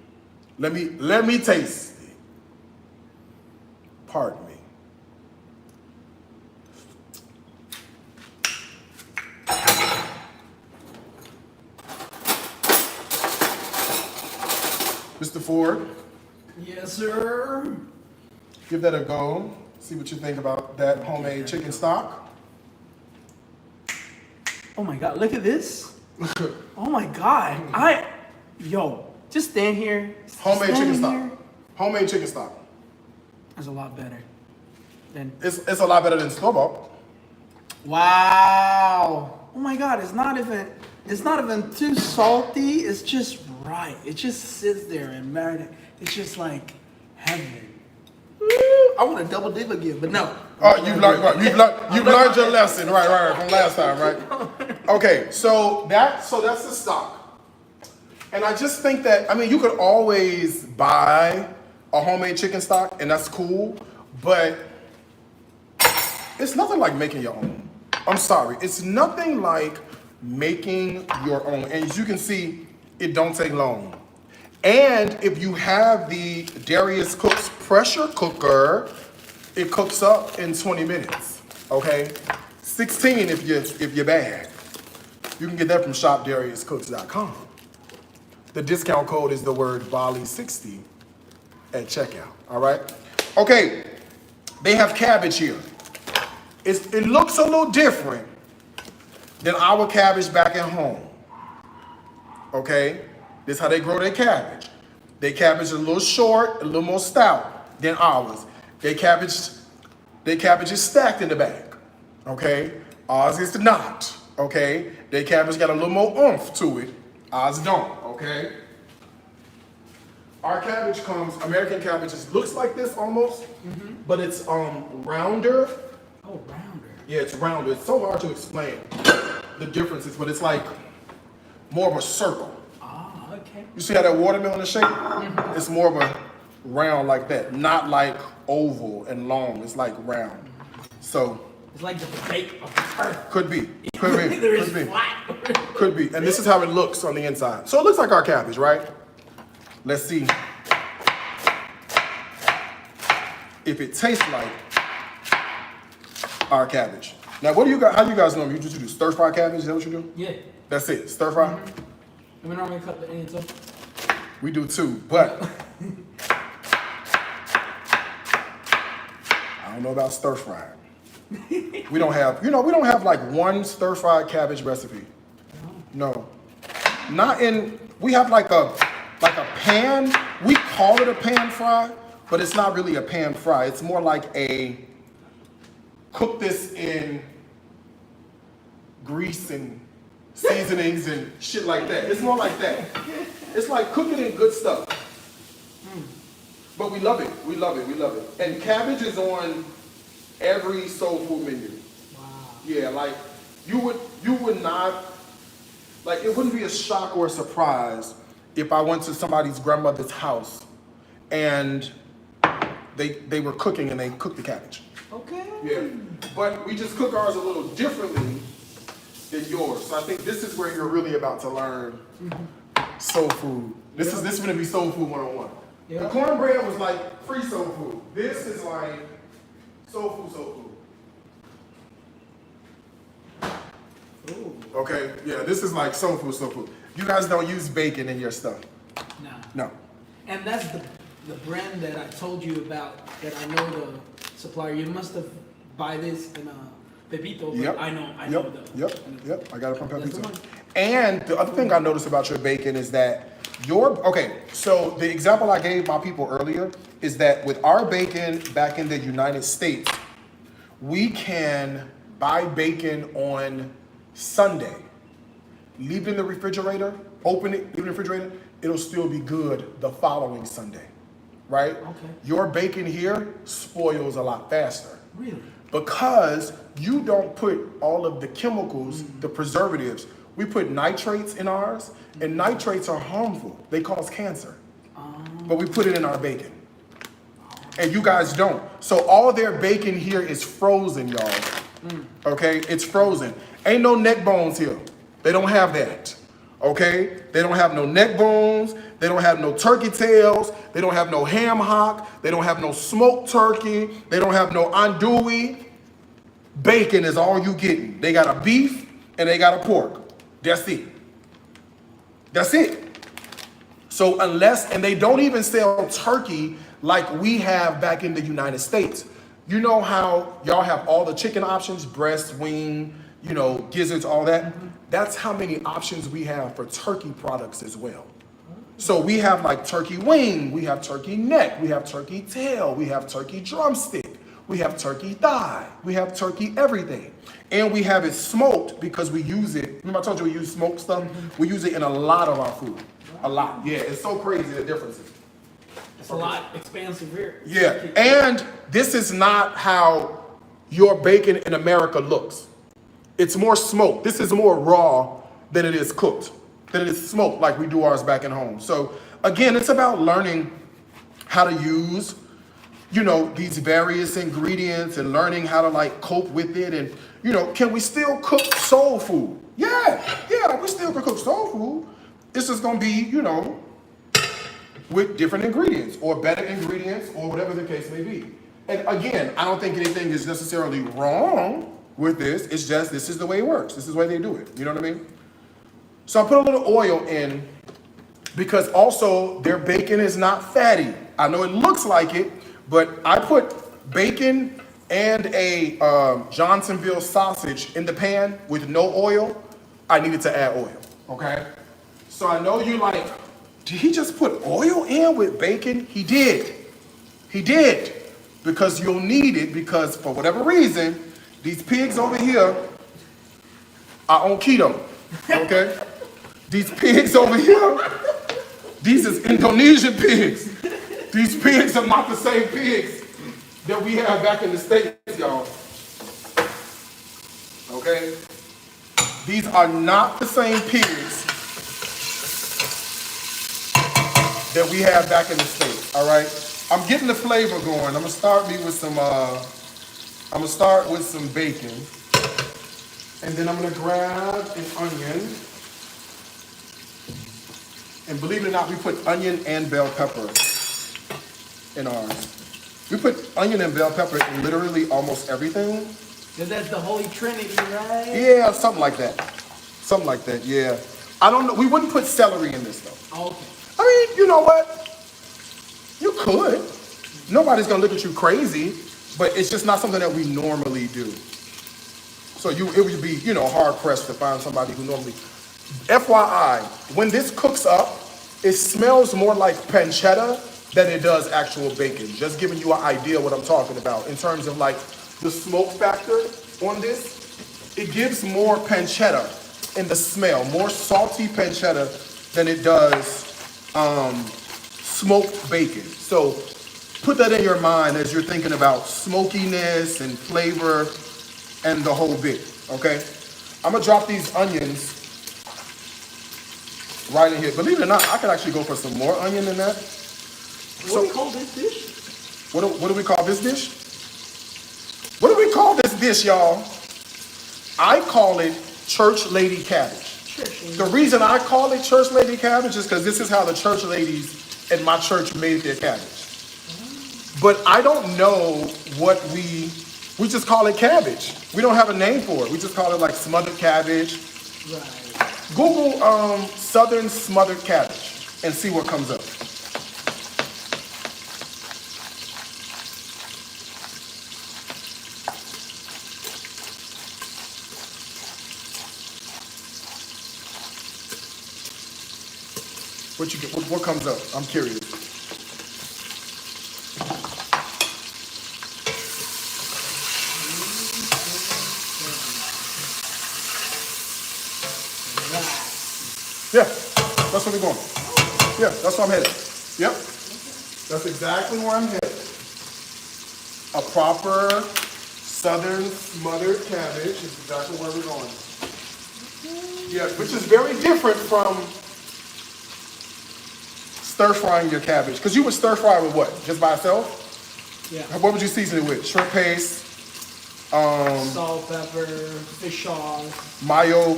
Let me taste it. Pardon me. Mr. Ford. Yes, sir. Give that a go. See what you think about that homemade chicken stock. Oh my God, look at this. Oh my God. Just stand here. Homemade chicken Stand stock. here. Homemade chicken stock. That's a lot better than. It's a lot better than store-bought. Wow. Oh my God, it's not even too salty. It's just right. It just sits there and marinates. It's just like heaven. Woo. I want to double dip again, but no. You've learned your lesson, right, from last time, right? Okay, so that's the stock. And I just think that, I mean, you could always buy a homemade chicken stock, and that's cool, but it's nothing like making your own. I'm sorry, it's nothing like making your own. And as you can see, it don't take long. And if you have the Darius Cooks pressure cooker, it cooks up in 20 minutes, okay? 16 if you're bad. You can get that from shopdariuscooks.com. The discount code is the word Bali60 at checkout, all right? Okay, they have cabbage here. It looks a little different than our cabbage back at home, okay? This is how they grow their cabbage. Their cabbage is a little short, a little more stout than ours. Their cabbage is stacked in the bag, okay? Ours is not, okay? Their cabbage got a little more oomph to it. Ours don't, okay? Our cabbage American cabbage looks like this almost, but it's rounder. Oh, rounder. Yeah, it's rounder. It's so hard to explain the differences, but it's like more of a circle. Ah, okay. You see how that watermelon is shaped? It's more of a round like that, not like oval and long. It's like round. So it's like the bake of the earth. could be. There is flat. Could be. And this is how it looks on the inside. So it looks like our cabbage, right? Let's see if it tastes like our cabbage. Now, how do you guys know? You just do stir fry cabbage? Is that what you do? Yeah. That's it, stir fry? We normally cut the ends up. We do too, but I don't know about stir fry. We don't have like one stir fried cabbage recipe. No. We have like a pan. We call it a pan fry, but it's not really a pan fry. It's more like cook this in grease and seasonings and shit like that. It's more like that. It's like cooking in good stuff. But we love it. We love it. We love it. And cabbage is on every soul food menu. Wow. Yeah, like you would not, like it wouldn't be a shock or a surprise if I went to somebody's grandmother's house and they were cooking and they cooked the cabbage. Okay. Yeah, but we just cook ours a little differently than yours. So I think this is where you're really about to learn soul food. This is going to be soul food 101. Yeah. The cornbread was like free soul food. This is like soul food. Ooh. Okay, yeah, this is like soul food. You guys don't use bacon in your stuff. No. No. And that's the brand that I told you about that I know the supplier. You must have buy this in Pepito. Yep. I know. Yep. I got it from That's the Pepito. one. And the other thing I noticed about your bacon is that so the example I gave my people earlier is that with our bacon back in the United States, we can buy bacon on Sunday, leave it in the refrigerator, open it, leave it in the refrigerator, it'll still be good the following Sunday, right? Okay. Your bacon here spoils a lot faster. Really? Because you don't put all of the chemicals, the preservatives. We put nitrates in ours, and nitrates are harmful. They cause cancer. But we put it in our bacon. And you guys don't. So all their bacon here is frozen, y'all. Okay? It's frozen. Ain't no neck bones here. They don't have that. Okay? They don't have no neck bones. They don't have no turkey tails. They don't have no ham hock. They don't have no smoked turkey. They don't have no andouille. Bacon is all you getting. They got a beef and they got a pork. That's it. That's it. So and they don't even sell turkey like we have back in the United States. You know how y'all have all the chicken options, breast, wing, gizzards, all that? That's how many options we have for turkey products as well. So we have like turkey wing, we have turkey neck, we have turkey tail, we have turkey drumstick, we have turkey thigh, we have turkey everything. And we have it smoked because we use it. Remember I told you we use smoked stuff? We use it in a lot of our food. A lot. Yeah, it's so crazy the differences. It's a lot expansive here. Yeah, and this is not how your bacon in America looks. It's more smoked. This is more raw than it is cooked, than it is smoked like we do ours back at home. So again, it's about learning how to use, these various ingredients and learning how to like cope with it. And, can we still cook soul food? Yeah, we still can cook soul food. It's just gonna be, with different ingredients or better ingredients or whatever the case may be. And again, I don't think anything is necessarily wrong with this. It's just, this is the way it works. This is the way they do it. You know what I mean? So I put a little oil in because also their bacon is not fatty. I know it looks like it, but I put bacon and a Johnsonville sausage in the pan with no oil. I needed to add oil, okay? So I know you like, did he just put oil in with bacon? He did. He did. Because you'll need it because for whatever reason, these pigs over here are on keto, okay? These pigs over here, these is Indonesian pigs. These pigs are not the same pigs that we have back in the States, y'all. Okay? These are not the same pigs that we have back in the States, all right? I'm getting the flavor going. I'm gonna start with some bacon. And then I'm gonna grab an onion. And believe it or not, we put onion and bell pepper in ours. We put onion and bell pepper in literally almost everything. So that's the Holy Trinity, right? Yeah, something like that. Something like that, yeah. I don't know, we wouldn't put celery in this though. Okay. I mean, you know what? You could. Nobody's gonna look at you crazy, but it's just not something that we normally do. So it would be, hard pressed to find somebody who normally. FYI, when this cooks up, it smells more like pancetta than it does actual bacon. Just giving you an idea what I'm talking about in terms of like the smoke factor on this. It gives more pancetta in the smell, more salty pancetta than it does smoked bacon. So put that in your mind as you're thinking about smokiness and flavor and the whole bit, okay? I'm gonna drop these onions right in here. Believe it or not, I could actually go for some more onion than that. What do we call this dish? What do we call this dish? What do we call this dish, y'all? I call it church lady cabbage. The reason I call it church lady cabbage is because this is how the church ladies at my church made their cabbage. But I don't know what we just call it cabbage. We don't have a name for it. We just call it like smothered cabbage. Right. Google Southern smothered cabbage and see what comes up. What you get? What comes up? I'm curious. Yeah, that's where we're going. Yeah, that's where I'm headed. Yep, that's exactly where I'm headed. A proper southern smothered cabbage is exactly where we're going. Yeah, which is very different from stir frying your cabbage. Because you would stir fry with what? Just by itself? Yeah. What would you season it with? Shrimp paste, Salt, pepper, fish sauce. mayo,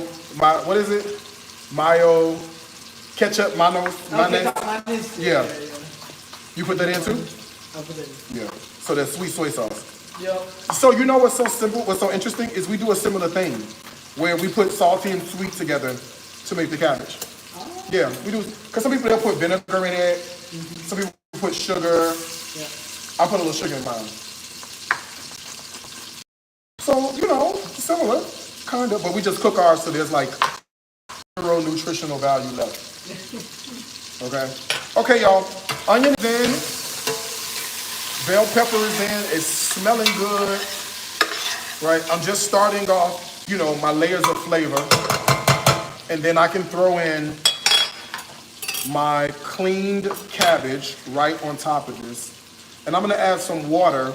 what is it? Mayo, ketchup, mayonnaise. Yeah. You put that in too? I'll put it in. Yeah. So that's sweet soy sauce. Yep. So you know what's so simple, what's so interesting is we do a similar thing where we put salty and sweet together to make the cabbage. Oh. Yeah, we do. Because some people, they'll put vinegar in it. Some people put sugar. Yeah. I put a little sugar in mine. So, you know, similar, kind of, but we just cook ours so there's like zero nutritional value left. Okay? Okay, y'all. Onion is in. Bell pepper is in. It's smelling good. Right? I'm just starting off, you know, my layers of flavor. And then I can throw in my cleaned cabbage right on top of this. And I'm gonna add some water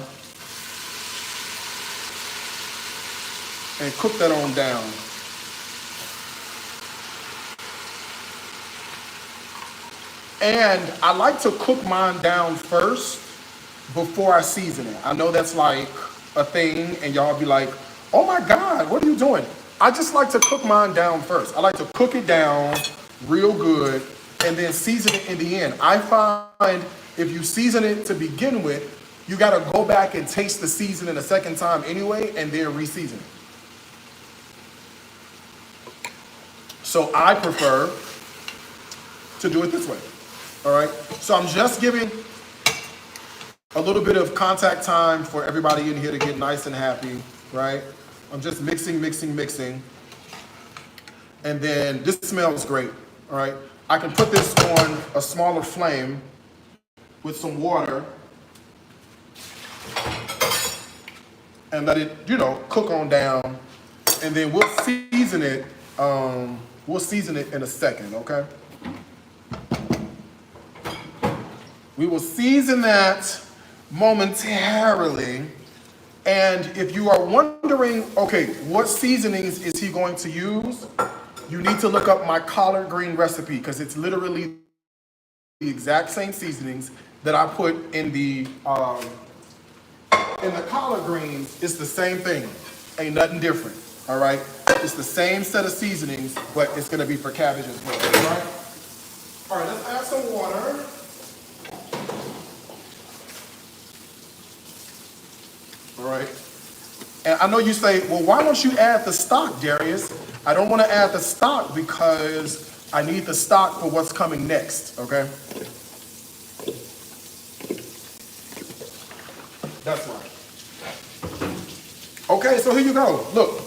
and cook that on down. And I like to cook mine down first before I season it. I know that's like a thing and y'all be like, oh my God, what are you doing? I just like to cook mine down first. I like to cook it down real good and then season it in the end. I find if you season it to begin with, you gotta go back and taste the seasoning a second time anyway and then re-season it. So I prefer to do it this way, all right? So I'm just giving a little bit of contact time for everybody in here to get nice and happy, right? I'm just mixing. And then this smells great, all right? I can put this on a smaller flame with some water and let it, you know, cook on down. And then we'll season it. We'll season it in a second, okay? We will season that momentarily. And if you are wondering, okay, what seasonings is he going to use? You need to look up my collard green recipe because it's literally the exact same seasonings that I put in the collard greens. It's the same thing. Ain't nothing different, all right? It's the same set of seasonings, but it's gonna be for cabbage as well, all right? All right, let's add some water. All right. And I know you say, well, why don't you add the stock, Darius? I don't want to add the stock because I need the stock for what's coming next, okay? That's right. Okay, so here you go. Look.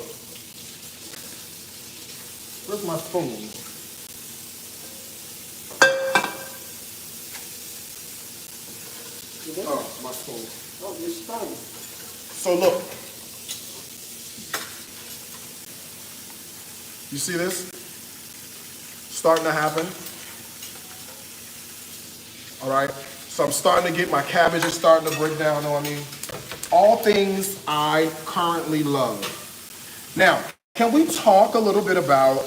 Where's my spoon? Oh, my spoon. Oh, your spoon. So look. You see this? Starting to happen. All right. So I'm starting to get my cabbage is starting to break down on me. All things I currently love. Now, can we talk a little bit about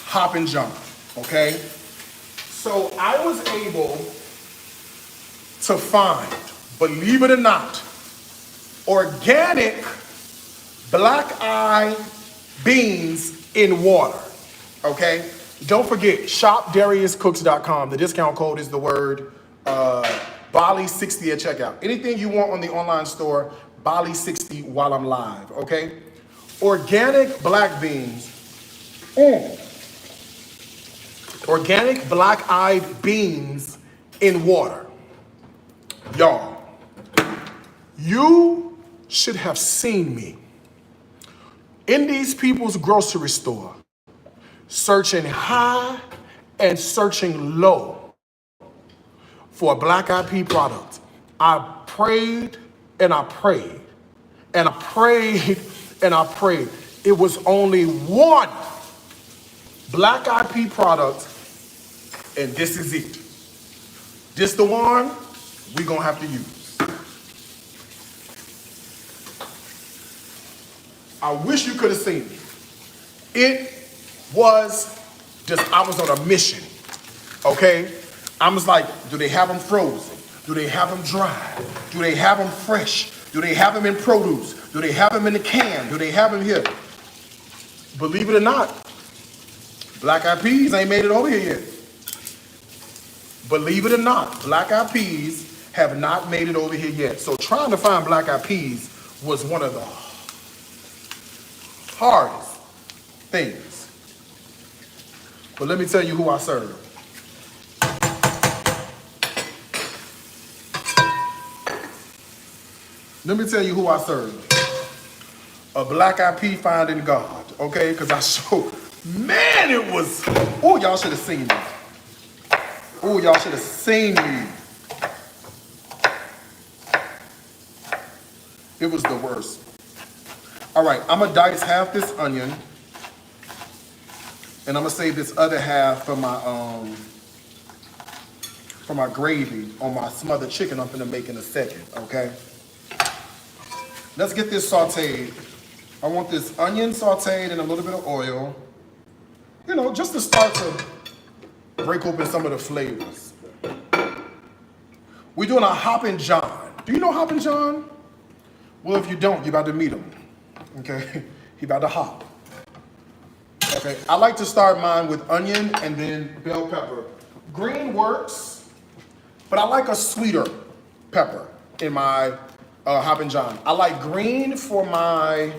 hop and jump? Okay. So I was able to find, believe it or not, organic black-eyed beans in water, okay? Don't forget, shop DariusCooks.com. The discount code is the word Bali60 at checkout. Anything you want on the online store, Bali60 while I'm live, okay? Organic black beans. Organic black-eyed beans in water. Y'all, you should have seen me in these people's grocery store, searching high and searching low for a black-eyed pea product. I prayed and I prayed and I prayed and I prayed. It was only one black-eyed pea product And this is it. This the one we gonna have to use. I wish you could have seen it. It was just, I was on a mission, okay? I was like, do they have them frozen? Do they have them dry? Do they have them fresh? Do they have them in produce? Do they have them in the can? Do they have them here? Believe it or not, black eyed peas ain't made it over here yet. Believe it or not, black eyed peas have not made it over here yet. So trying to find black eyed peas was one of the hardest things. But let me tell you who I serve. Let me tell you who I serve. A black eyed pea finding God, okay? Because I showed, man, it was, oh, y'all should have seen me. Oh, y'all should have seen me. It was the worst. All right, I'm gonna dice half this onion, and I'm gonna save this other half for my gravy on my smothered chicken I'm gonna make in a second, okay? Let's get this sauteed. I want this onion sauteed in a little bit of oil, you know, just to start to break open some of the flavors. We're doing a Hoppin' John. Do you know Hoppin' John? Well, if you don't, you're about to meet him, okay? He about to hop. Okay, I like to start mine with onion and then bell pepper. Green works, but I like a sweeter pepper in my Hoppin' John. I like green for my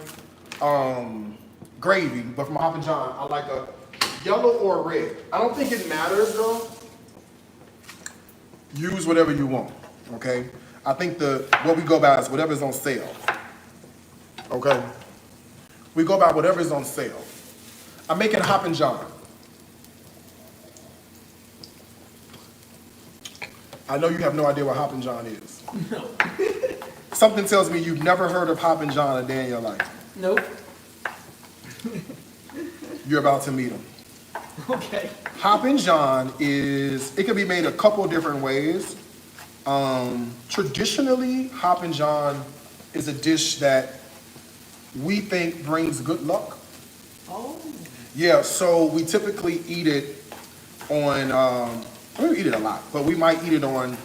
gravy, but for my Hoppin' John, I like a yellow or red. I don't think it matters though. Use whatever you want, okay? I think what we go by is whatever's on sale, okay? We go by whatever's on sale. I'm making Hoppin' John. I know you have no idea what Hoppin' John is. No. Something tells me you've never heard of Hoppin' John a day in your life. Nope. You're about to meet him. Okay. Hoppin' John it can be made a couple different ways. Traditionally, Hoppin' John is a dish that we think brings good luck. Oh. Yeah, so we typically eat it on, we eat it a lot, but we might eat it on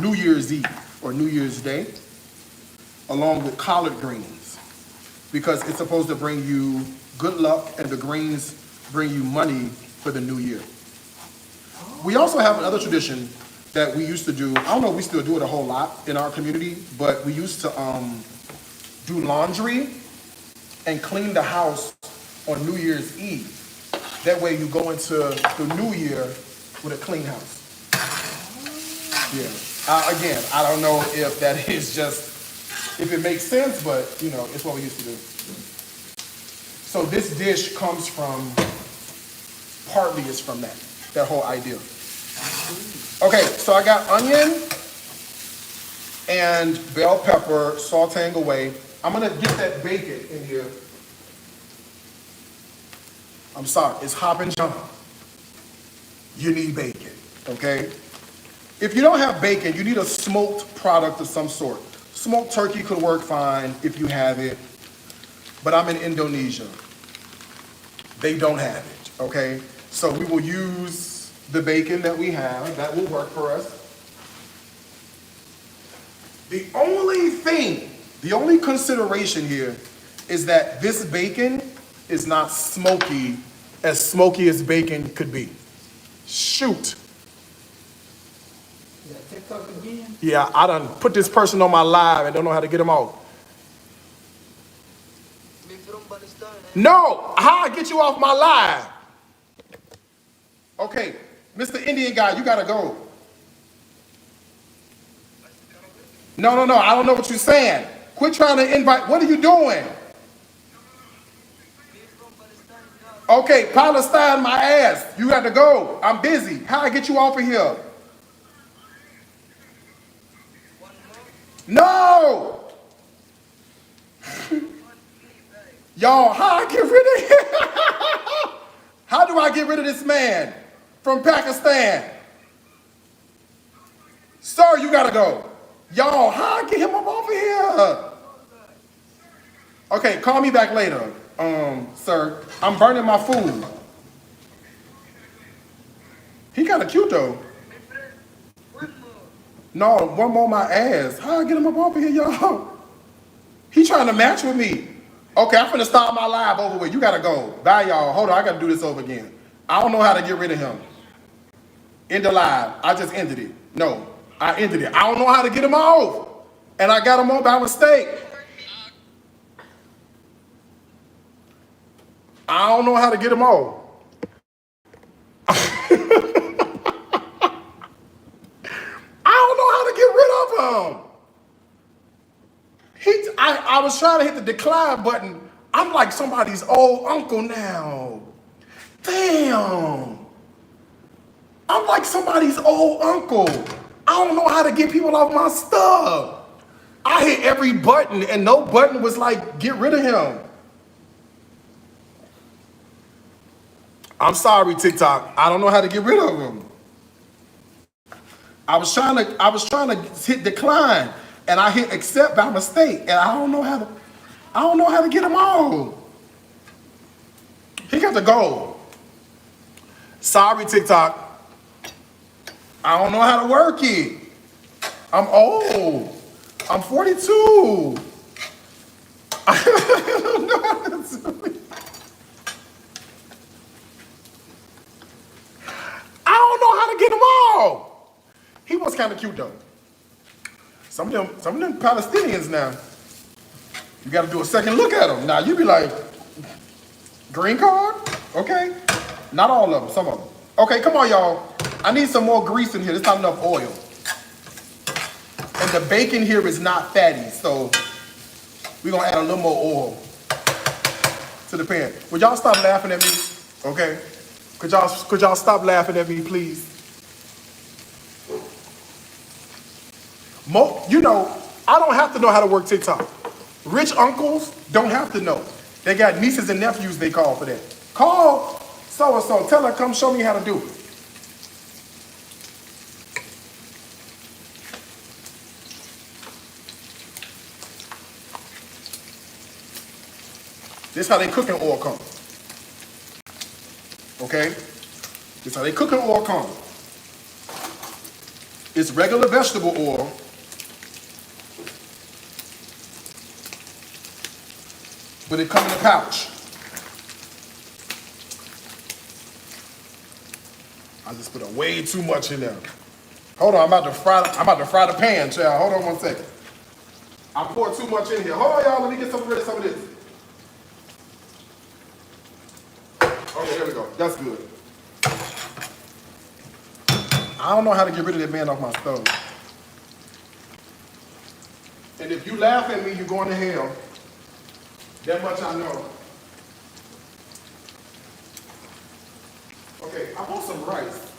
New Year's Eve or New Year's Day, along with collard greens, because it's supposed to bring you good luck and the greens bring you money for the new year. We also have another tradition that we used to do. I don't know if we still do it a whole lot in our community, but we used to do laundry and clean the house on New Year's Eve. That way you go into the new year with a clean house. Yeah. Again, I don't know if that is just, if it makes sense, but you know, it's what we used to do. So this dish comes from, partly is from that whole idea. Okay, so I got onion and bell pepper sauteing away. I'm gonna get that bacon in here. I'm sorry, it's Hoppin' John. You need bacon, okay? If you don't have bacon, you need a smoked product of some sort. Smoked turkey could work fine if you have it, but I'm in Indonesia. They don't have it, okay? So we will use the bacon that we have. That will work for us. The only consideration here is that this bacon is not smoky as bacon could be. Shoot. Is that TikTok again? Yeah, I done put this person on my live and don't know how to get him off. No, how I get you off my live? Okay, Mr. Indian guy, you gotta go. No, I don't know what you're saying. Quit trying to invite, what are you doing? Okay, Palestine my ass. You got to go. I'm busy. How I get you off of here? No! Y'all, how I get rid of him? How do I get rid of this man? from Pakistan. Sir, you gotta go. Y'all, how I get him up off of here? Okay, call me back later, sir. I'm burning my food. He kind of cute though. No, one more my ass. How I get him up off of here, y'all? He trying to match with me. Okay, I'm finna start my live over with. You gotta go. Bye, y'all. Hold on, I gotta do this over again. I don't know how to get rid of him. End the live. I just ended it. No, I ended it. I don't know how to get him off. And I got him on by mistake. I don't know how to get him off. I don't know how to get rid of him. I was trying to hit the decline button. I'm like somebody's old uncle now. Damn. I'm like somebody's old uncle. I don't know how to get people off my stuff. I hit every button and no button was like, get rid of him. I'm sorry, TikTok. I don't know how to get rid of him. I was trying to hit decline and I hit accept by mistake and I don't know how to get him on. He got to go. Sorry, TikTok. I don't know how to work it. I'm old. I'm 42. I don't know how to do it. I don't know how to get him off. He was kind of cute though. Some of them Palestinians now, you got to do a second look at them. Now you be like, green card? Okay. Not all of them, some of them. Okay, come on, y'all. I need some more grease in here. There's not enough oil. And the bacon here is not fatty, so we're going to add a little more oil to the pan. Would y'all stop laughing at me? Okay? Could y'all stop laughing at me, please? You know, I don't have to know how to work TikTok. Rich uncles don't have to know. They got nieces and nephews they call for that. Call so-and-so, tell her, come show me how to do it. This is how they cooking oil come. Okay? This is how they cooking oil come. It's regular vegetable oil. But it comes in a pouch. I just put way too much in there. Hold on, I'm about to fry the pan, child. Hold on one second. I poured too much in here. Hold on, y'all. Let me get rid of some of this. Okay, there we go. That's good. I don't know how to get rid of that man off my stove. And if you laugh at me, you're going to hell. That much I know. Okay, I want some rice.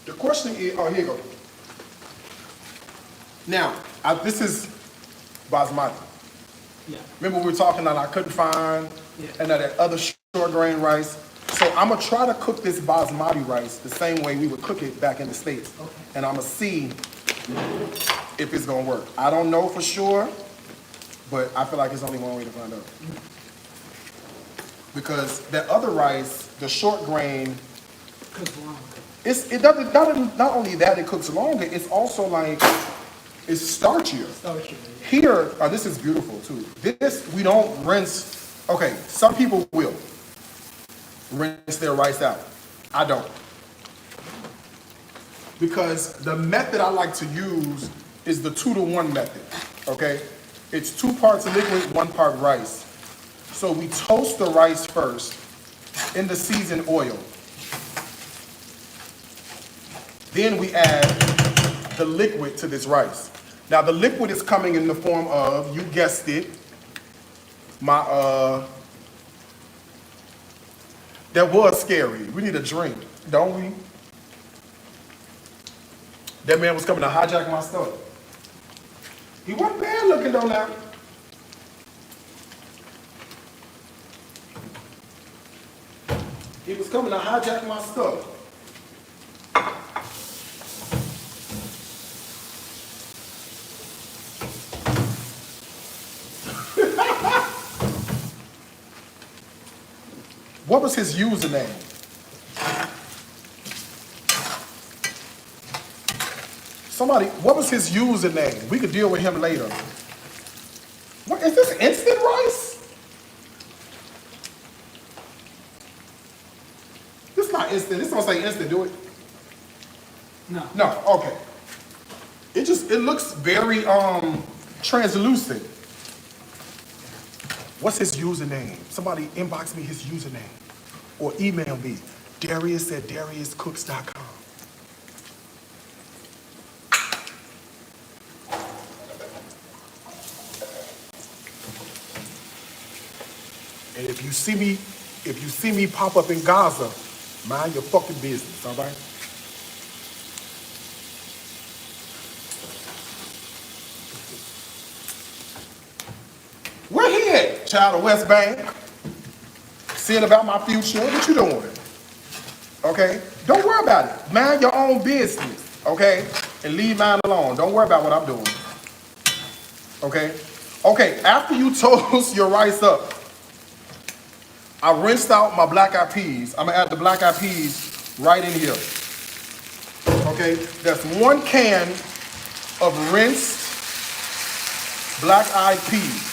The question is, oh, here you go. Now, this is basmati. Yeah. Remember we were talking that I couldn't find, and that other short grain rice. So I'm gonna try to cook this basmati rice the same way we would cook it back in the States. Okay. And I'm gonna see if it's gonna work. I don't know for sure, but I feel like there's only one way to find out. Because that other rice, the short grain, cooks longer. It doesn't not only that it cooks longer, it's also like it's starchier. Starchier. Here, this is beautiful too. This we don't rinse. Okay, some people will rinse their rice out. I don't. Because the method I like to use is the 2-to-1 method, okay? It's 2 parts liquid, 1 part rice. So we toast the rice first in the seasoned oil. Then we add the liquid to this rice. Now the liquid is coming in the form of, you guessed it, that was scary. We need a drink, don't we? That man was coming to hijack my stuff. He wasn't bad looking though now. He was coming to hijack my stuff. What was his username? Somebody, what was his username? We could deal with him later. What, is this instant rice? This is not instant. This don't say instant, do it? No. No, okay. It looks very translucent. What's his username? Somebody inbox me his username. Or email me, Darius@DariusCooks.com. And if you see me pop up in Gaza, mind your fucking business, all right? Where he at, child of West Bank? Seeing about my future, what you doing? Okay? Don't worry about it. Mind your own business, okay? And leave mine alone. Don't worry about what I'm doing. Okay? Okay, after you toast your rice up, I rinsed out my black eyed peas. I'm gonna add the black eyed peas right in here. Okay? That's 1 can of rinsed black eyed peas.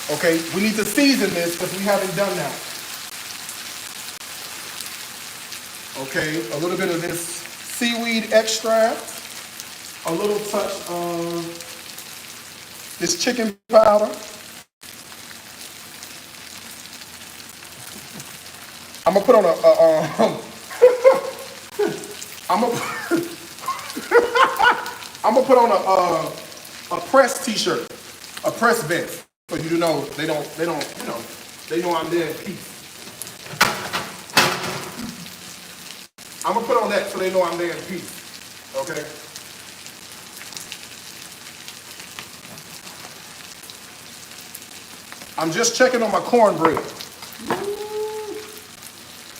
Okay, we need to season this because we haven't done that. Okay, a little bit of this seaweed extract, a little touch of this chicken powder. I'm gonna put on I'm gonna put on a press t-shirt, a press vest. So you know, they know I'm there in peace. I'm gonna put on that so they know I'm there in peace, okay? I'm just checking on my cornbread.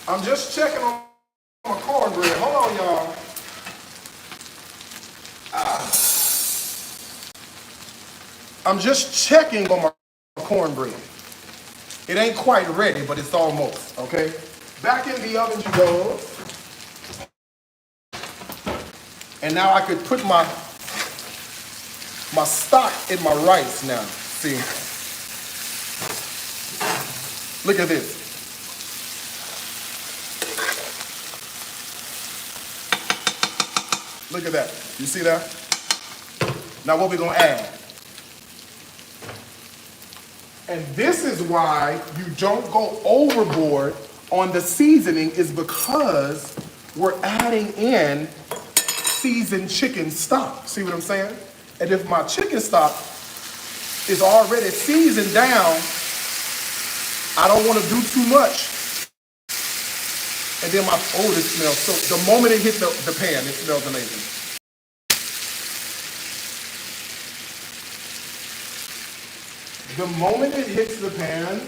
I'm just checking on my cornbread. Hold on, y'all. I'm just checking on my cornbread. It ain't quite ready, but it's almost, okay? Back in the oven you go. And now I could put my stock in my rice now. See? Look at this. Look at that. You see that? Now what we gonna add? And this is why you don't go overboard on the seasoning, is because we're adding in seasoned chicken stock. See what I'm saying? And if my chicken stock is already seasoned down, I don't want to do too much. And then this smells so, the moment it hits the pan, it smells amazing. The moment it hits the pan,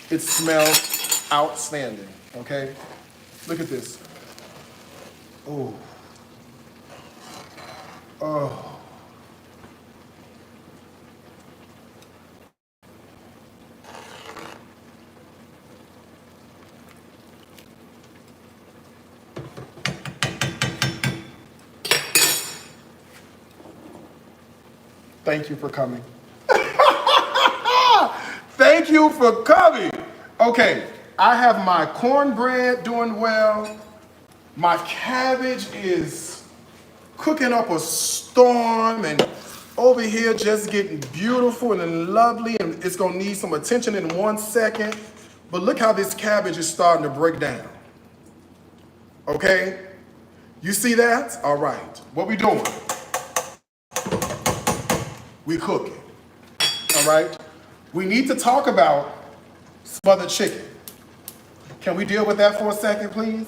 it smells outstanding, okay? Look at this. Oh. Oh. Thank you for coming. Thank you for coming. Okay, I have my cornbread doing well. My cabbage is cooking up a storm, and over here just getting beautiful and lovely, and it's gonna need some attention in 1 second. But look how this cabbage is starting to break down. Okay? You see that? All right. What we doing? We cooking. All right? We need to talk about smothered chicken. Can we deal with that for a second, please?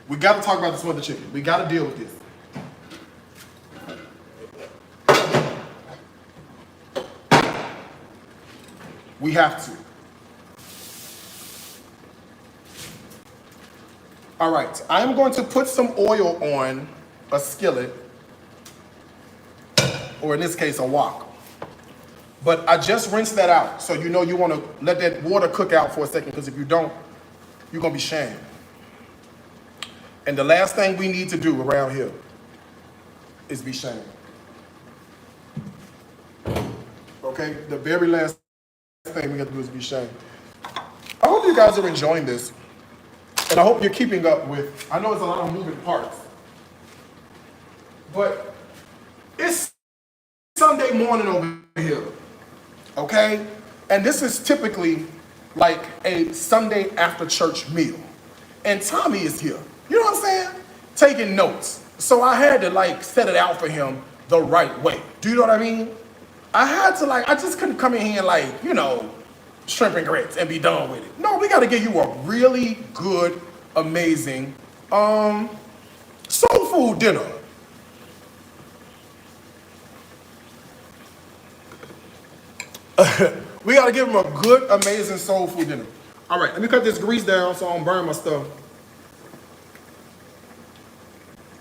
We got to talk about the smothered chicken. We got to deal with this. We have to. All right, I'm going to put some oil on a skillet, or in this case, a wok. But I just rinsed that out, so you know you want to let that water cook out for a second, because if you don't, you're going to be shamed. And the last thing we need to do around here is be shamed. Okay? The very last thing we have to do is be shamed. I hope you guys are enjoying this. And I hope you're keeping up with, I know it's a lot of moving parts, but it's Sunday morning over here, okay? And this is typically like a Sunday after church meal. And Tommy is here, you know what I'm saying? Taking notes. So I had to like set it out for him the right way. Do you know what I mean? I had to I just couldn't come in here and shrimp and grits and be done with it. No, we gotta give you a really good, amazing, soul food dinner. We gotta give them a good, amazing soul food dinner. All right, let me cut this grease down so I don't burn my stuff.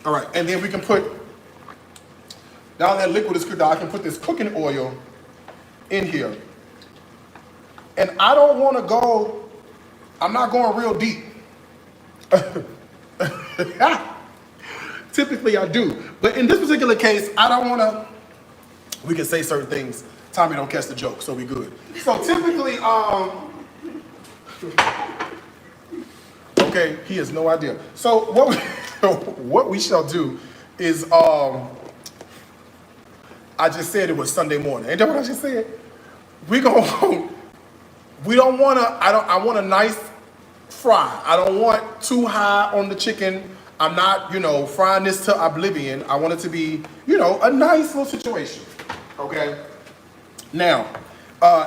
All right, and then we can put, now that liquid is cooked out, I can put this cooking oil in here. And I don't want to go, I'm not going real deep. Typically I do. But in this particular case, I don't want to, we can say certain things. Tommy don't catch the joke, so we good. So typically, okay, he has no idea. So what we shall do is, I just said it was Sunday morning. Ain't that what I just said? We don't want to, I want a nice fry. I don't want too high on the chicken. I'm not, frying this to oblivion. I want it to be, a nice little situation, okay? Now,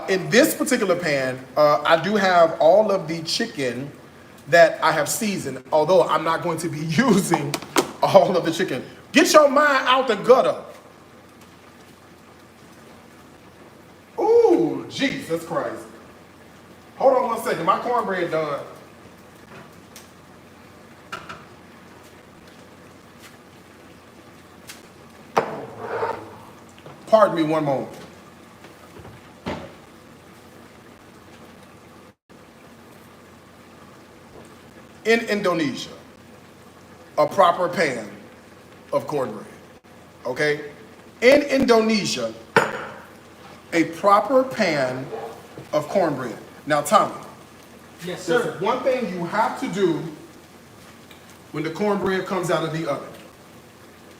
in this particular pan, I do have all of the chicken that I have seasoned, although I'm not going to be using all of the chicken. Get your mind out the gutter. Ooh, Jesus Christ. Hold on one second, my cornbread done. Pardon me one moment. In Indonesia, a proper pan of cornbread, okay? In Indonesia, a proper pan of cornbread. Now, Tommy. Yes, sir. There's one thing you have to do when the cornbread comes out of the oven.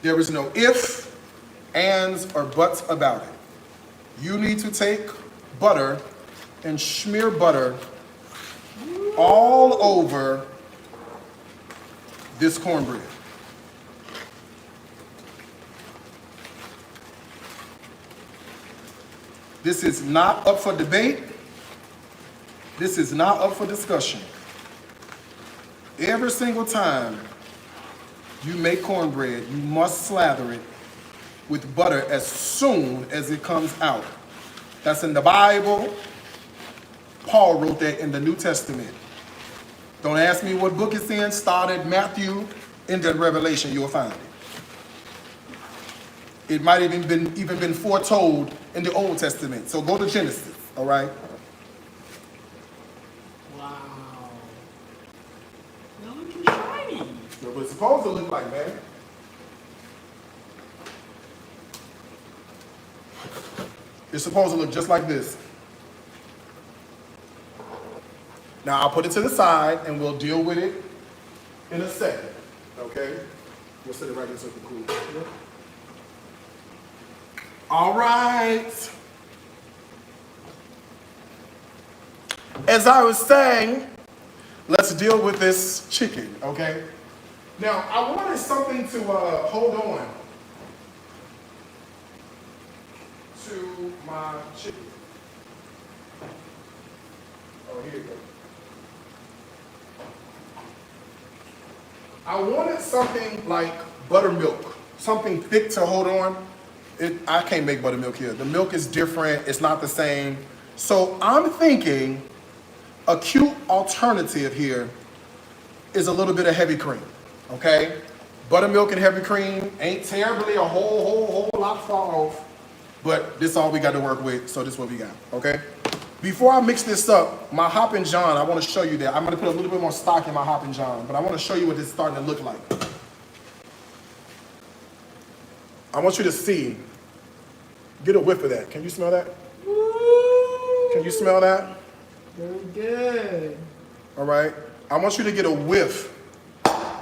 There is no ifs, ands, or buts about it. You need to take butter and smear butter all over this cornbread. This is not up for debate. This is not up for discussion. Every single time you make cornbread, you must slather it with butter as soon as it comes out. That's in the Bible. Paul wrote that in the New Testament. Don't ask me what book it's in. Start at Matthew, end at Revelation, you'll find it. It might have even been foretold in the Old Testament. So go to Genesis, all right? Wow. Now looking shiny. That's what it's supposed to look like, man. It's supposed to look just like this. Now I'll put it to the side and we'll deal with it in a second, okay? We'll set it right here so it's cool. All right. As I was saying, let's deal with this chicken, okay? Now, I wanted something to hold on to my chicken. Oh, here you go. I wanted something like buttermilk, something thick to hold on. I can't make buttermilk here. The milk is different. It's not the same. So I'm thinking a cute alternative here is a little bit of heavy cream, okay? Buttermilk and heavy cream ain't terribly a whole lot far off, but this is all we got to work with, so this is what we got, okay? Before I mix this up, my Hoppin' John, I want to show you that. I'm going to put a little bit more stock in my Hoppin' John, but I want to show you what this is starting to look like. I want you to see, get a whiff of that. Can you smell that? Woo! Can you smell that? Very good. All right. I want you to get a whiff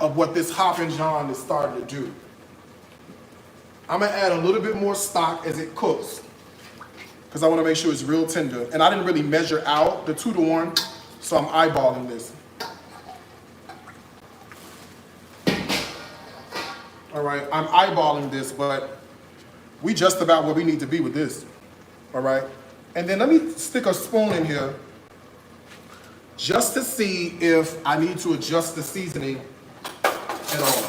of what this Hoppin' John is starting to do. I'm going to add a little bit more stock as it cooks because I want to make sure it's real tender. And I didn't really measure out the 2-to-1, so I'm eyeballing this. All right, I'm eyeballing this, but we just about where we need to be with this. All right. And then let me stick a spoon in here just to see if I need to adjust the seasoning at all.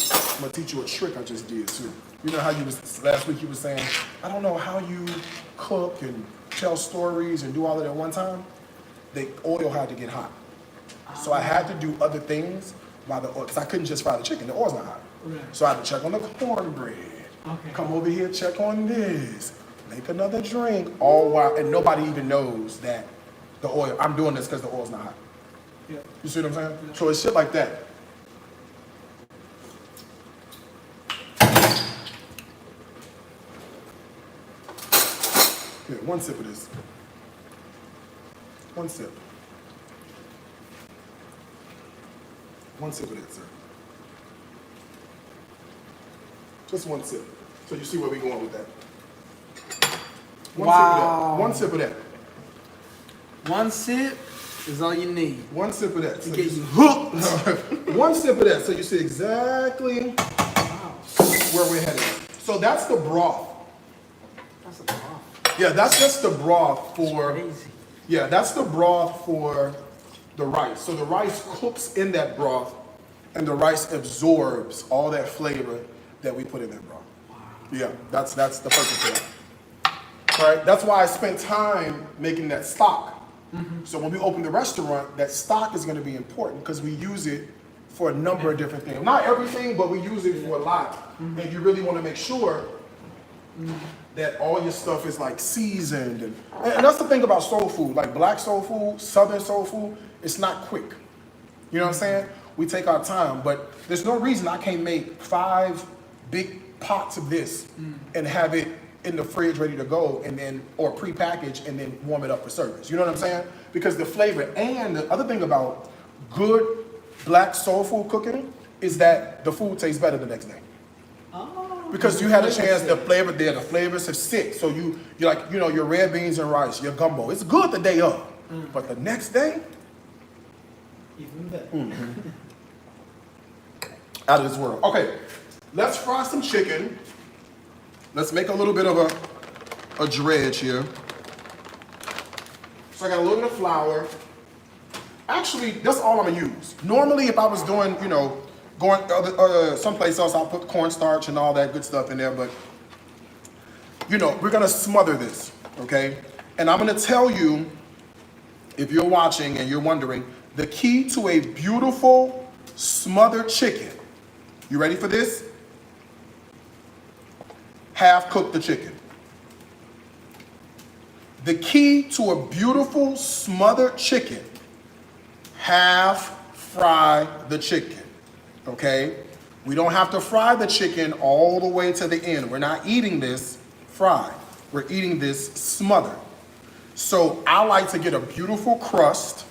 I'm gonna teach you a trick I just did too. You know how you was, last week you were saying, I don't know how you cook and tell stories and do all of that at one time. The oil had to get hot. So I had to do other things while the oil, because I couldn't just fry the chicken, the oil's not hot. Right. So I had to check on the cornbread. Okay. Come over here, check on this. Make another drink, all while, and nobody even knows that the oil, I'm doing this because the oil's not hot. Yeah. You see what I'm saying? Yeah. So it's shit like that. Here, one sip of this. One sip. One sip of that, sir. Just one sip. So you see where we're going with that. Wow. One sip of that. One sip is all you need One sip of that. to So get you you hooked. one sip of that. So you see exactly Wow. where we're headed. So that's the broth. That's a lot. Yeah, that's just the broth for. Crazy. Yeah, that's the broth for the rice. So the rice cooks in that broth, and the rice absorbs all that flavor that we put in that broth. Wow. Yeah, that's the purpose of that. All right, that's why I spent time making that stock. Mm-hmm. So when we open the restaurant, that stock is going to be important because we use it for a number of different things. Not everything, but we use it for a lot. Mm-hmm. And you really want to make sure that all your stuff is like seasoned. And that's the thing about soul food, like black soul food, southern soul food, it's not quick. You know what I'm saying? We take our time, but there's no reason I can't make 5 big pots of this and have it in the fridge ready to go, and then, or pre-packaged, and then warm it up for service. You know what I'm saying? Because the flavor, and the other thing about good black soul food cooking is that the food tastes better the next day. Oh, Because you had a chance, the flavor there, the flavors have sit. So you're like, you know, your red beans and rice, your gumbo, it's good the day of. But the next day, even better. out of this world. Okay, let's fry some chicken. Let's make a little bit of a dredge here. So I got a little bit of flour. Actually, that's all I'm gonna use. Normally, if I was doing, you know, going someplace else, I'll put cornstarch and all that good stuff in there, but you know, we're gonna smother this, okay? And I'm gonna tell you, if you're watching and you're wondering, the key to a beautiful smothered chicken. You ready for this? Half cook the chicken. The key to a beautiful smothered chicken, half fry the chicken, okay? We don't have to fry the chicken all the way to the end. We're not eating this fried. We're eating this smothered. So I like to get a beautiful crust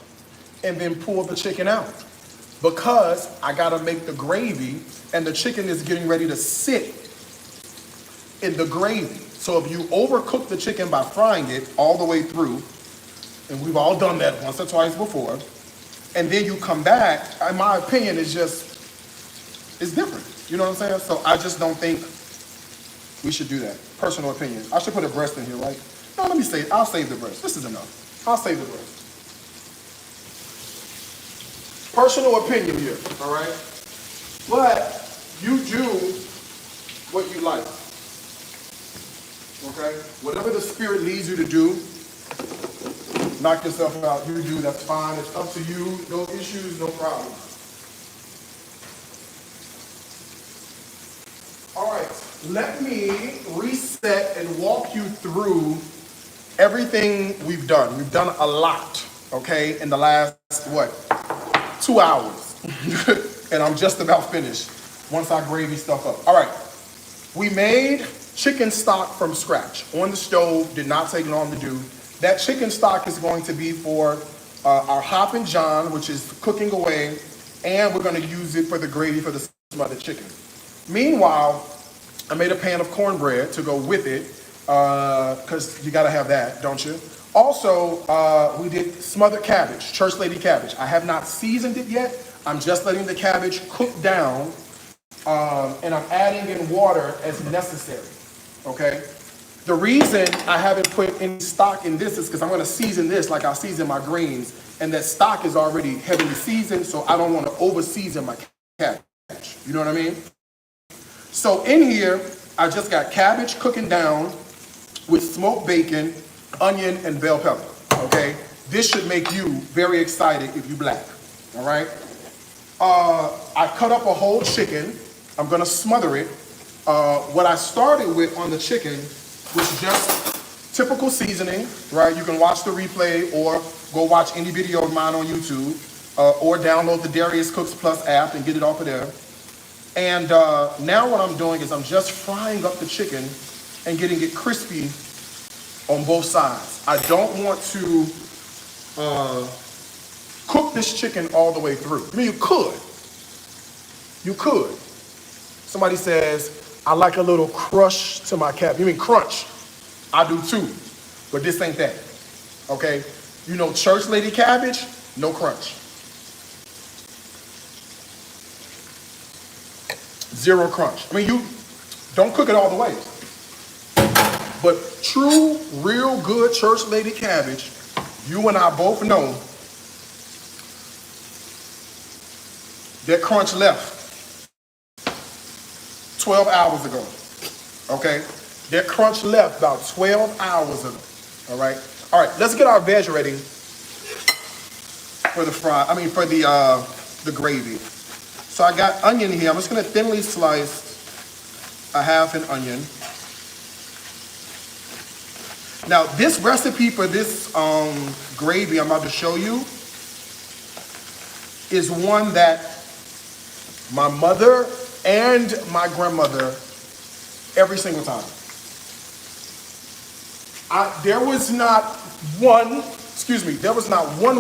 and then pull the chicken out because I gotta make the gravy and the chicken is getting ready to sit in the gravy. So if you overcook the chicken by frying it all the way through, and we've all done that once or twice before, and then you come back, in my opinion, it's different. You know what I'm saying? So I just don't think we should do that. Personal opinion. I should put a breast in here, right? No, let me save, I'll save the breast. This is enough. I'll save the breast. Personal opinion here, all right? But you do what you like. Okay? Whatever the Spirit leads you to do, knock yourself out. You do, that's fine. It's up to you. No issues, no problem. All right, let me reset and walk you through everything we've done. We've done a lot, okay, in the last, 2 hours. And I'm just about finished once I gravy stuff up. All right, we made chicken stock from scratch on the stove. Did not take long to do. That chicken stock is going to be for our Hoppin John, which is cooking away, and we're going to use it for the gravy for the smothered chicken. Meanwhile, I made a pan of cornbread to go with it, because you got to have that, don't you? Also, we did smothered cabbage, church lady cabbage. I have not seasoned it yet. I'm just letting the cabbage cook down, and I'm adding in water as necessary, okay? The reason I haven't put any stock in this is because I'm going to season this like I season my greens, and that stock is already heavily seasoned, so I don't want to over-season my cabbage. You know what I mean? So in here, I just got cabbage cooking down with smoked bacon, onion, and bell pepper, okay? This should make you very excited if you black, all right? I cut up a whole chicken. I'm going to smother it. What I started with on the chicken was just typical seasoning, right? You can watch the replay or go watch any video of mine on YouTube, or download the Darius Cooks Plus app and get it off of there. And now what I'm doing is I'm just frying up the chicken and getting it crispy on both sides. I don't want to cook this chicken all the way through. I mean, you could. You could. Somebody says, I like a little crush to my cabbage. You mean crunch? I do too, but this ain't that, okay? You know church lady cabbage, no crunch. Zero crunch. I mean, you don't cook it all the way. But true, real good church lady cabbage, you and I both know that crunch left 12 hours ago, okay? That crunch left about 12 hours ago, all right? All right, let's get our veg ready for the for the gravy. So I got onion here. I'm just gonna thinly slice a half an onion. Now this recipe for this gravy I'm about to show you is one that my mother and my grandmother every single time. There was not one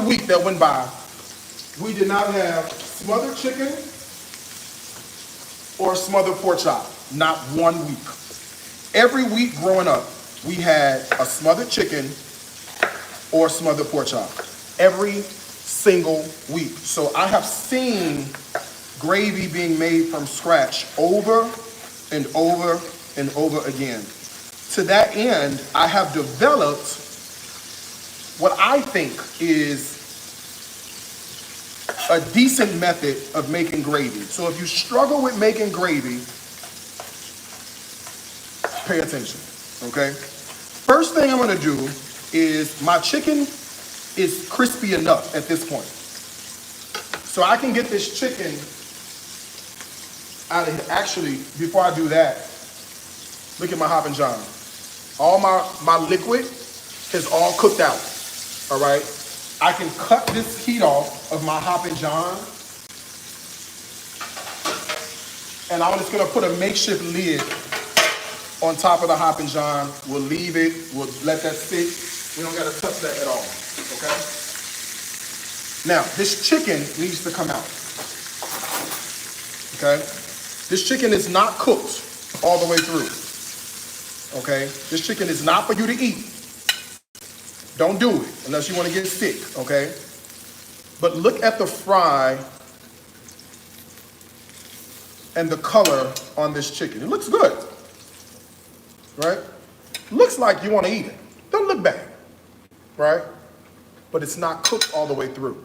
week that went by we did not have smothered chicken or smothered pork chop. Not 1 week. Every week growing up, we had a smothered chicken or smothered pork chop. Every single week. So I have seen gravy being made from scratch over and over and over again. To that end, I have developed what I think is a decent method of making gravy. So if you struggle with making gravy, pay attention, okay? First thing I'm gonna do is, my chicken is crispy enough at this point. So I can get this chicken out of here. Actually, before I do that, look at my Hoppin John. All my liquid is all cooked out, all right? I can cut this heat off of my Hoppin John, and I'm just gonna put a makeshift lid on top of the Hoppin John. We'll leave it, we'll let that sit. We don't gotta touch that at all, okay? Now, this chicken needs to come out, okay? This chicken is not cooked all the way through, okay? This chicken is not for you to eat. Don't do it unless you want to get sick, okay? But look at the fry and the color on this chicken. It looks good, right? Looks like you want to eat it. Doesn't look bad, right? But it's not cooked all the way through.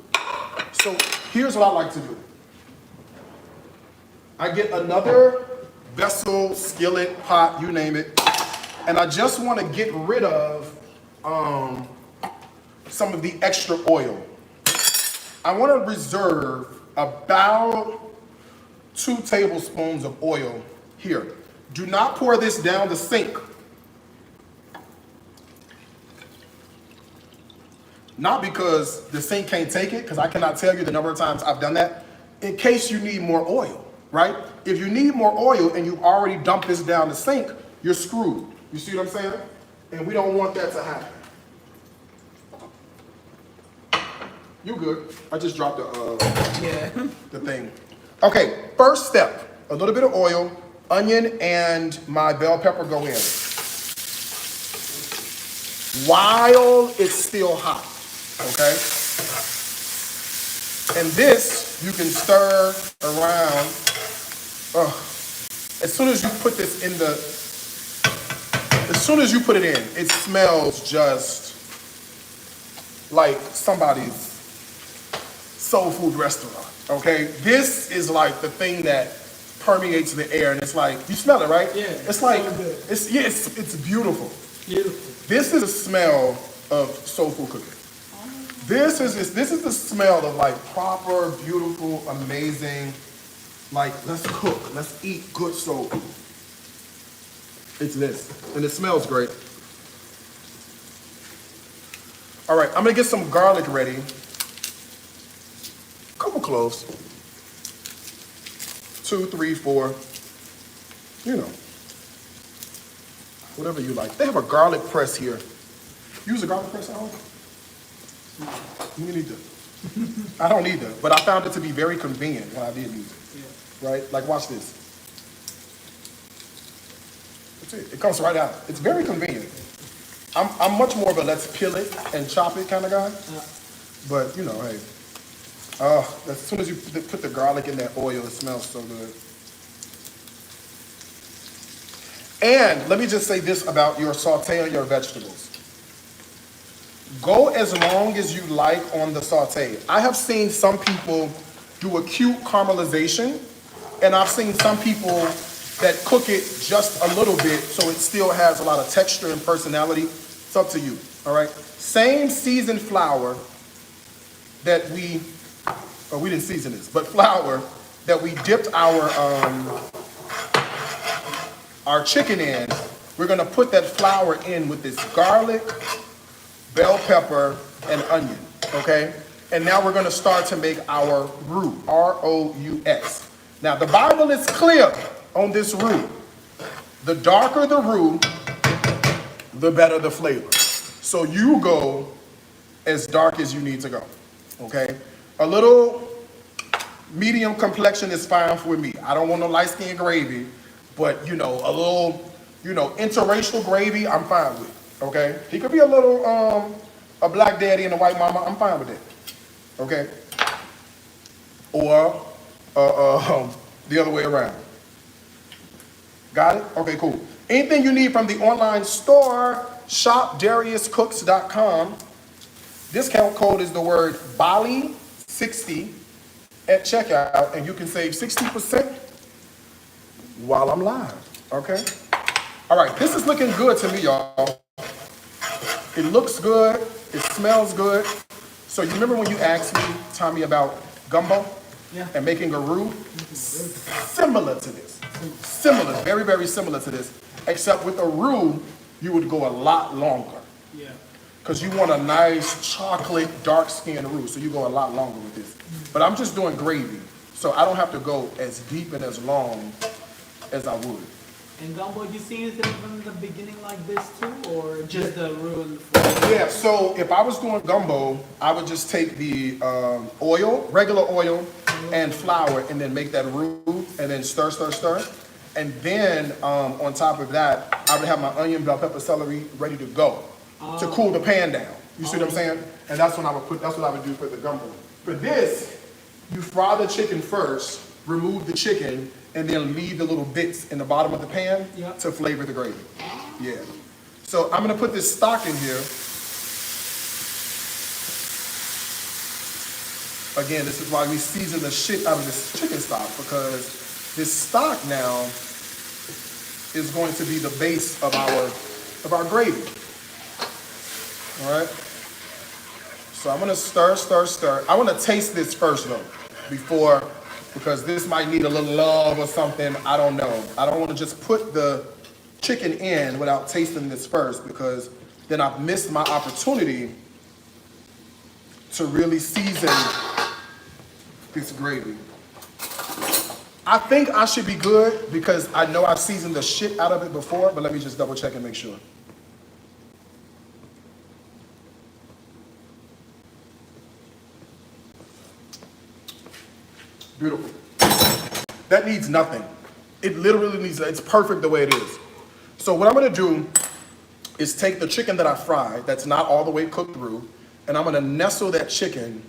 So here's what I like to do. I get another vessel, skillet, pot, you name it. And I just want to get rid of some of the extra oil. I want to reserve about 2 tablespoons of oil here. Do not pour this down the sink. Not because the sink can't take it, because I cannot tell you the number of times I've done that, in case you need more oil, right? If you need more oil and you've already dumped this down the sink, you're screwed. You see what I'm saying? And we don't want that to happen. You good. I just dropped the thing. Okay, first step, a little bit of oil, onion and my bell pepper go in. While it's still hot, okay? And this, you can stir around. As soon as you put this in as soon as you put it in, it smells just like somebody's soul food restaurant, okay? This is like the thing that permeates the air, and it's like, you smell it, right? Yeah. It's like, so good. it's beautiful. Beautiful. This is the smell of soul food cooking. This is the smell of like proper, beautiful, amazing, like let's cook, let's eat good soul food. It's this, and it smells great. All right, I'm gonna get some garlic ready. A couple cloves. 2, 3, 4. You know, whatever you like. They have a garlic press here. Use a garlic press at home? You need to. I don't need to, but I found it to be very convenient when I did use it. Yeah. Right? Like, watch this. That's it. It comes right out. It's very convenient. I'm much more of a let's peel it and chop it kind of guy. But, you know, hey. As soon as you put the garlic in that oil, it smells so good. And let me just say this about your sauteing your vegetables. Go as long as you like on the saute. I have seen some people do acute caramelization, and I've seen some people that cook it just a little bit so it still has a lot of texture and personality. It's up to you, all right? Same seasoned flour that we didn't season this, but flour that we dipped our chicken in. We're gonna put that flour in with this garlic, bell pepper, and onion, okay? And now we're gonna start to make our roux, R-O-U-X. Now the Bible is clear on this roux. The darker the roux, the better the flavor. So you go as dark as you need to go, okay? A little medium complexion is fine for me. I don't want no light skin gravy, but you know, a little, you know, interracial gravy, I'm fine with, okay? He could be a little, a black daddy and a white mama, I'm fine with that, okay? Or the other way around. Got it? Okay, cool. Anything you need from the online store, shop DariusCooks.com. Discount code is the word BALI60 at checkout, and you can save 60% while I'm live, okay? All right, this is looking good to me, y'all. It looks good, it smells good. So you remember when you asked me, Tommy, about gumbo? Yeah. And making a roux? Similar to this. Similar, very, very similar to this. Except with a roux, you would go a lot longer. Yeah. Because you want a nice chocolate, dark-skinned roux, so you go a lot longer with this. But I'm just doing gravy, so I don't have to go as deep and as long as I would. And gumbo, you seen it from the beginning like this too, or just the roux and the flour? Yeah, so if I was doing gumbo, I would just take the oil, regular oil, and flour, and then make that roux, and then stir, stir, stir. And then on top of that, I would have my onion, bell pepper, celery ready to go to cool the pan down. You see what I'm saying? And that's what I would do for the gumbo. For this, you fry the chicken first, remove the chicken, and then leave the little bits in the bottom of the pan to flavor the gravy. Yeah. So I'm gonna put this stock in here. Again, this is why we season the shit out of this chicken stock, because this stock now is going to be the base of our of our gravy. All right? So I'm gonna stir, stir, stir. I wanna taste this first though, because this might need a little love or something, I don't know. I don't wanna just put the chicken in without tasting this first, because then I've missed my opportunity to really season this gravy. I think I should be good because I know I've seasoned the shit out of it before, but let me just double check and make sure. Beautiful. That needs nothing. It literally needs, it's perfect the way it is. So what I'm gonna do is take the chicken that I fried, that's not all the way cooked through, and I'm gonna nestle that chicken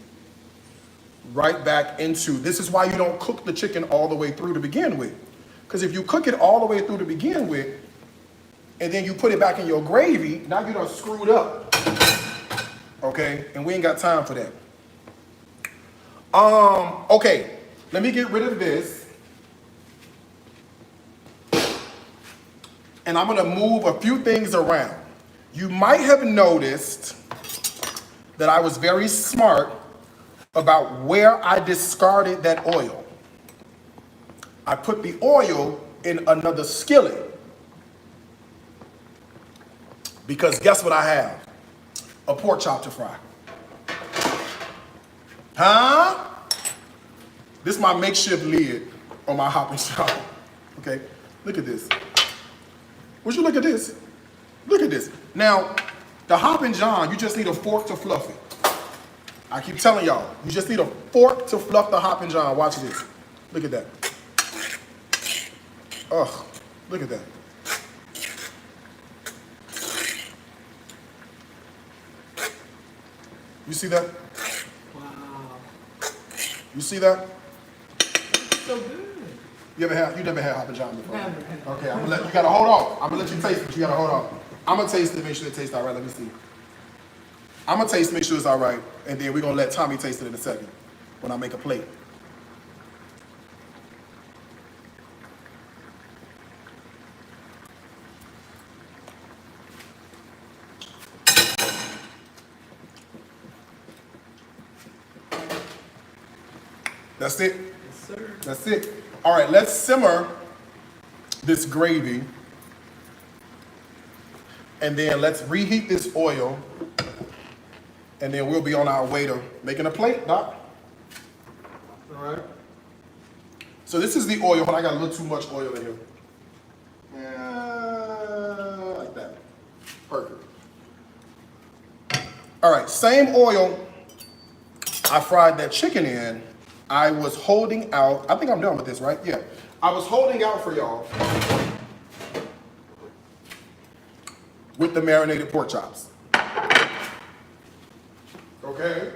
right back into, this is why you don't cook the chicken all the way through to begin with. Because if you cook it all the way through to begin with, and then you put it back in your gravy, now you done screwed up. Okay, and we ain't got time for that. Okay, let me get rid of this. And I'm gonna move a few things around. You might have noticed that I was very smart about where I discarded that oil. I put the oil in another skillet. Because guess what I have? A pork chop to fry. Huh? This is my makeshift lid on my Hoppin shop. Okay, look at this. Would you look at this? Look at this. Now, the Hoppin John, you just need a fork to fluff it. I keep telling y'all, you just need a fork to fluff the Hoppin John. Watch this. Look at that. Ugh, look at that. You see that? Wow. You see that? So good. You never had Hoppin John before? Never. Okay, you gotta hold on. I'm gonna let you taste it, but you gotta hold on. I'm gonna taste it, make sure it tastes all right. Let me see. I'm gonna taste, make sure it's all right, and then we're gonna let Tommy taste it in a second when I make a plate. That's it? Yes, sir. That's it. All right, let's simmer this gravy, and then let's reheat this oil, and then we'll be on our way to making a plate, Doc. All right. So this is the oil. Hold on, I got a little too much oil in here. Yeah, like that. Perfect. All right, same oil I fried that chicken in. I was holding out, I think I'm done with this, right? Yeah. I was holding out for y'all with the marinated pork chops. Okay?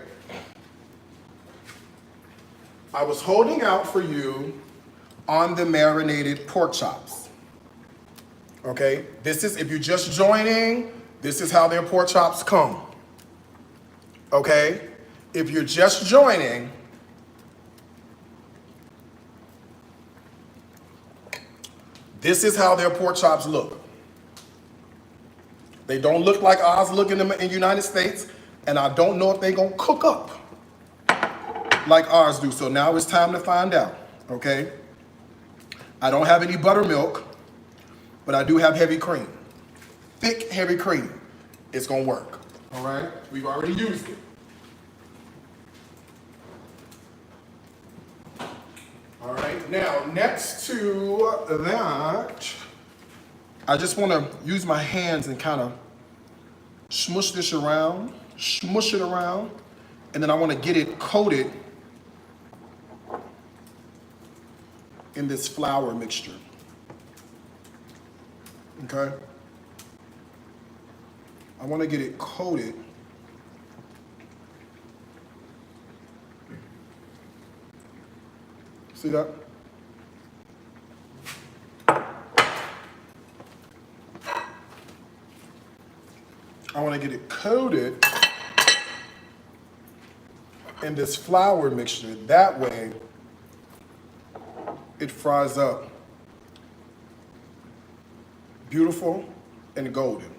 I was holding out for you on the marinated pork chops. Okay? This is, if you're just joining, this is how their pork chops come. Okay? If you're just joining, this is how their pork chops look. They don't look like ours look in the United States, and I don't know if they're gonna cook up like ours do. So now it's time to find out, okay? I don't have any buttermilk, but I do have heavy cream. Thick, heavy cream. It's gonna work, all right? We've already used it. All right, now next to that, I just want to use my hands and kind of smush this around, smush it around, and then I want to get it coated in this flour mixture. Okay? I want to get it coated. See that? I want to get it coated in this flour mixture. That way, it fries up beautiful and golden.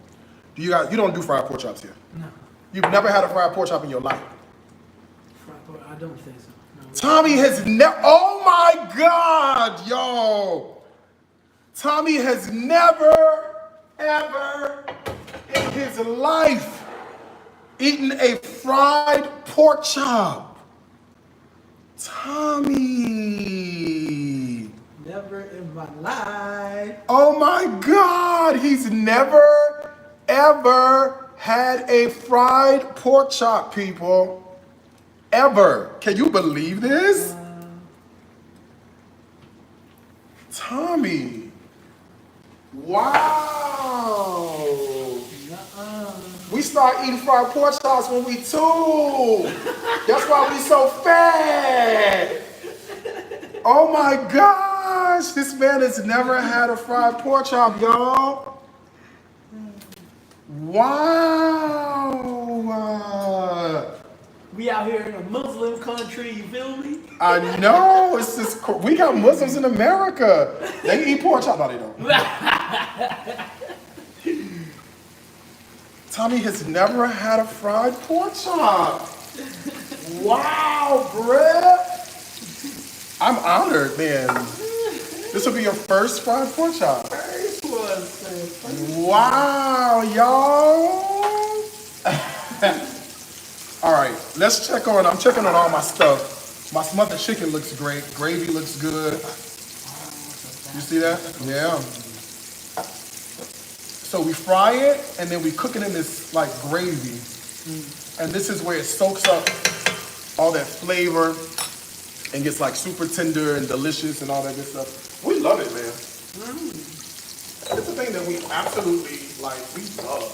You don't do fried pork chops here. No. You've never had a fried pork chop in your life. Fried pork, I don't think so. No. Tommy has never, oh my God, yo. Tommy has never, ever in his life eaten a fried pork chop. Tommy. Never in my life. Oh my God, he's never, ever had a fried pork chop, people. Ever. Can you believe this? Tommy. Wow. We start eating fried pork chops when we 2. That's why we so fat. Oh my gosh. This man has never had a fried pork chop, y'all. Wow. We out here in a Muslim country, you feel me? I know. It's just, we got Muslims in America. They eat pork chop. No, they don't. Tommy has never had a fried pork chop. Wow, bruh. I'm honored, man. This will be your first fried pork chop. First one, Wow, y'all. All right, let's check on, I'm checking on all my stuff. My smothered chicken looks great. Gravy looks good. You see that? Yeah. So we fry it and then we cook it in this like gravy. And this is where it soaks up all that flavor and gets like super tender and delicious and all that good stuff. We love it, man. It's a thing that we absolutely like, we love.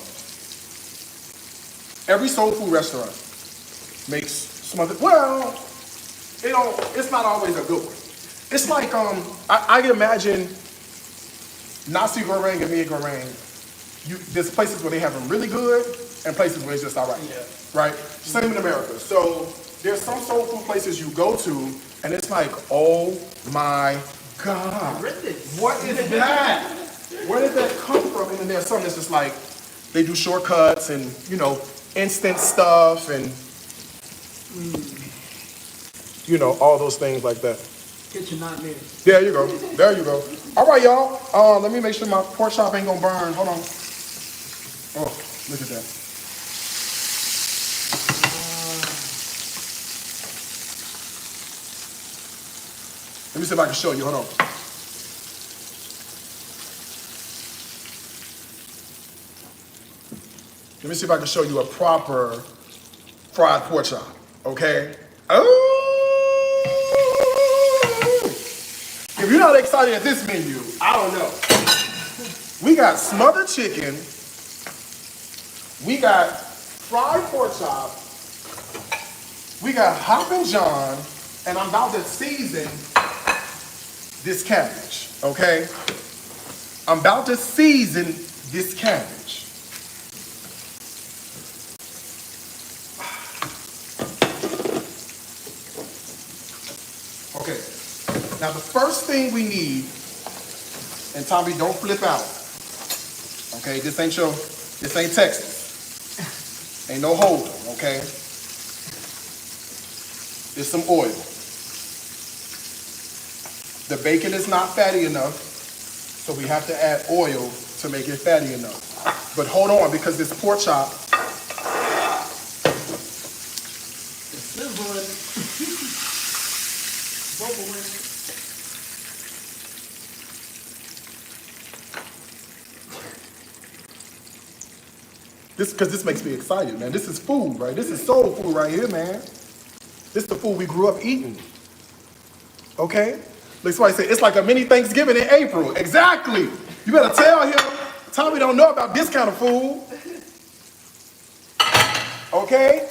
Every soul food restaurant makes smothered. Well, it's not always a good one. It's like I can imagine nasi goreng and miya goreng. There's places where they have them really good and places where it's just all right. Yeah. Right? Same in America. So there's some soul food places you go to and it's like, oh my God. What is that? Where did that come from? And then there's some that's just like, they do shortcuts and, you know, instant stuff and, you know, all those things like that. Kitchen nightmare. There you go. There you go. All right, y'all. Let me make sure my pork chop ain't gonna burn. Hold on. Oh, look at that. Let me see if I can show you. Hold on. Let me see if I can show you a proper fried pork chop. Okay? Oh! If you're not excited at this menu, I don't know. We got smothered chicken. We got fried pork chop. We got Hoppin John. And I'm about to season this cabbage. Okay? I'm about to season this cabbage. Okay, now the first thing we need, and Tommy, don't flip out. Okay, this ain't Texas. Ain't no hold'em, okay? There's some oil. The bacon is not fatty enough, so we have to add oil to make it fatty enough. But hold on, because this pork chop, It's sizzling. Bubbling. because this makes me excited, man. This is food, right? This is soul food right here, man. This is the food we grew up eating. Okay? That's why I say it's like a mini Thanksgiving in April. Exactly. You better tell him, Tommy don't know about this kind of food. Okay?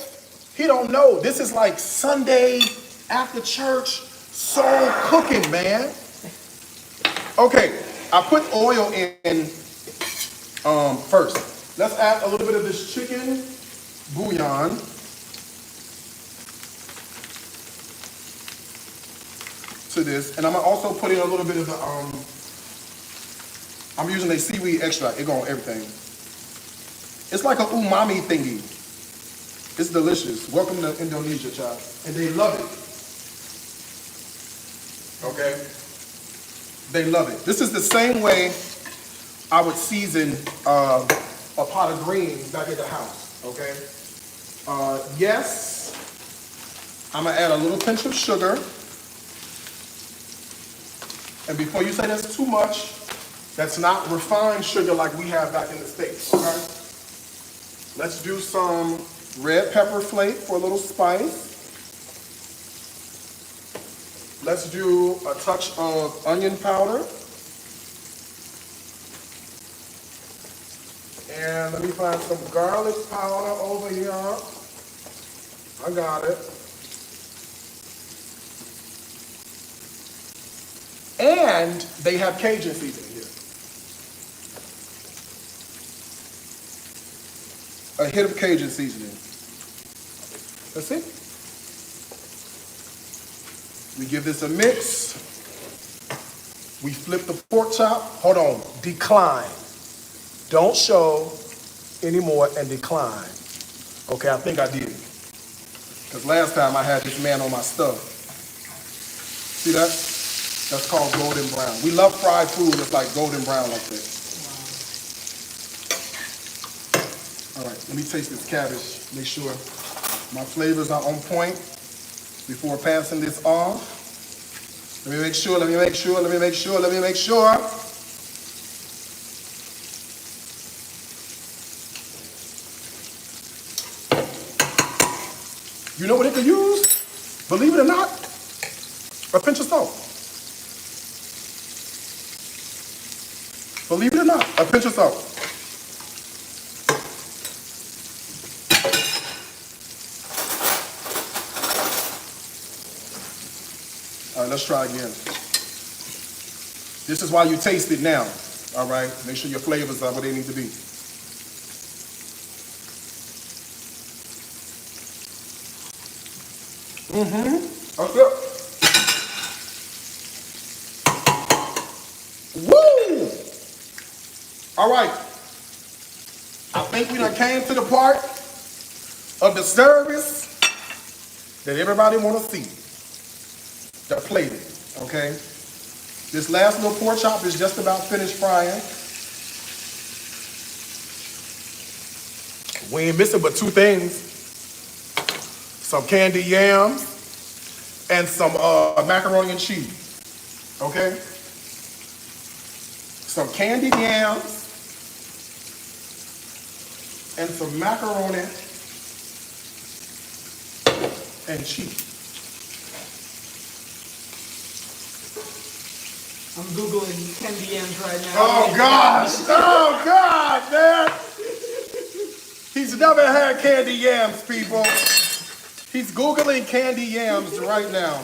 He don't know. This is like Sunday after church soul cooking, man. Okay, I put oil in first. Let's add a little bit of this chicken bouillon. To this, and I'm gonna also put in a little bit of the I'm using a seaweed extract. It go on everything. It's like an umami thingy. It's delicious. Welcome to Indonesia, child. And they love it. Okay? They love it. This is the same way I would season a pot of greens back at the house. Okay? Yes, I'm gonna add a little pinch of sugar. And before you say that's too much, that's not refined sugar like we have back in the States, okay? Let's do some red pepper flake for a little spice. Let's do a touch of onion powder. And let me find some garlic powder over here. I got it. And they have Cajun seasoning here. A hit of Cajun seasoning. That's it. We give this a mix. We flip the pork chop. Hold on. Decline. Don't show anymore and decline. Okay, I think I did. Because last time I had this man on my stuff. See that? That's called golden brown. We love fried food that's like golden brown like that. Wow. All right, let me taste this cabbage. Make sure my flavors are on point before passing this off. Let me make sure. You know what it could use? Believe it or not, a pinch of salt. Believe it or not, a pinch of salt. All right, let's try again. This is why you taste it now, all right? Make sure your flavors are where they need to be. That's it. Woo! All right. I think we done came to the part of the service that everybody want to see. The plating, okay? This last little pork chop is just about finished frying. We ain't missing but two things. Some candied yams and some macaroni and cheese, okay? Some candied yams and some macaroni and cheese. I'm Googling candy yams right now. Oh God, man. He's never had candy yams, people. He's Googling candy yams right now.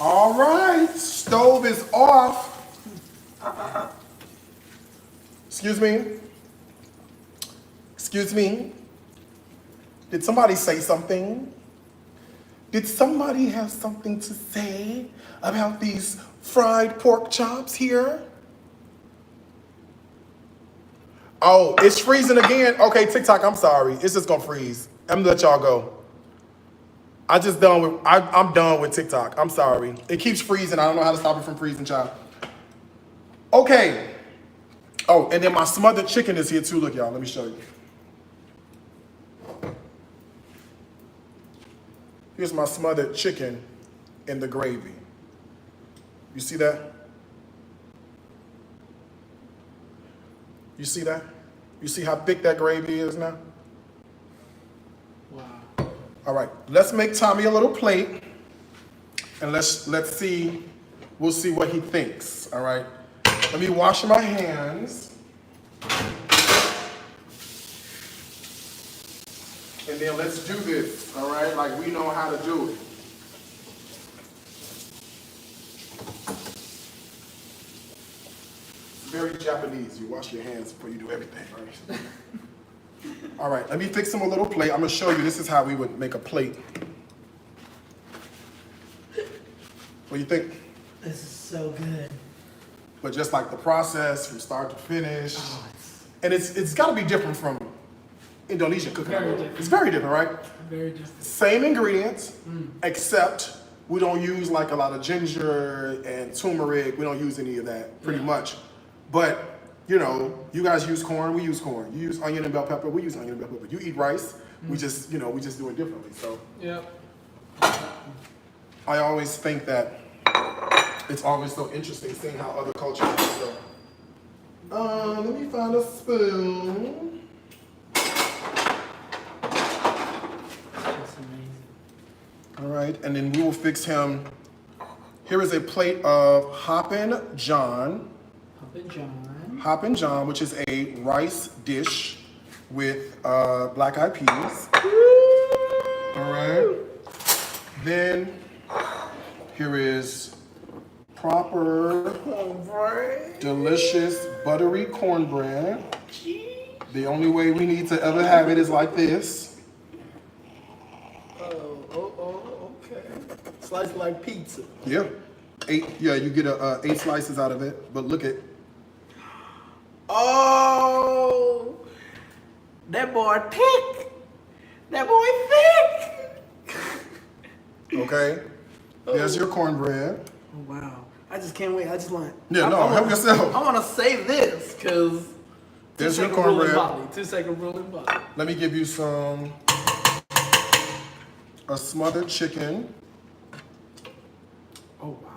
All right, stove is off. Excuse me. Excuse me. Did somebody say something? Did somebody have something to say about these fried pork chops here? Oh, it's freezing again? Okay, TikTok, I'm sorry. It's just gonna freeze. I'm gonna let y'all go. I'm done with TikTok. I'm sorry. It keeps freezing. I don't know how to stop it from freezing, child. Okay. Oh, and then my smothered chicken is here too. Look, y'all, let me show you. Here's my smothered chicken in the gravy. You see that? You see that? You see how thick that gravy is now? Wow. All right, let's make Tommy a little plate, and let's see. We'll see what he thinks. All right. Let me wash my hands. And then let's do this, all right? Like we know how to do it. It's very Japanese. You wash your hands before you do everything, right? All right, let me fix him a little plate. I'm gonna show you, this is how we would make a plate. What do you think? This is so good. But just like the process from start to finish, Oh, and it's got to be different from Indonesian cooking. Very different. It's very different, right? very different. Same ingredients, except we don't use like a lot of ginger and turmeric. We don't use any of that, pretty much. But you know, you guys use corn, we use corn. You use onion and bell pepper, we use onion and bell pepper. You eat rice, we just, you know, we just do it differently. So Yep. I always think that it's always so interesting seeing how other cultures do stuff. Let me find a spoon. That's amazing. All right, and then we will fix him. Here is a plate of Hoppin John. Hoppin John. Hoppin John, which is a rice dish with black-eyed peas. All right. Then here is proper, delicious, buttery cornbread. The only way we need to ever have it is like this. Okay. Slice like pizza. Yeah. You get 8 slices out of it, but look at, Oh, that boy thick. That boy thick. okay? There's your cornbread. Oh, wow. I just can't wait. I just want. Yeah, help yourself. I want to say this because. There's your cornbread. 2-second ruling body. Let me give you a smothered chicken Oh wow.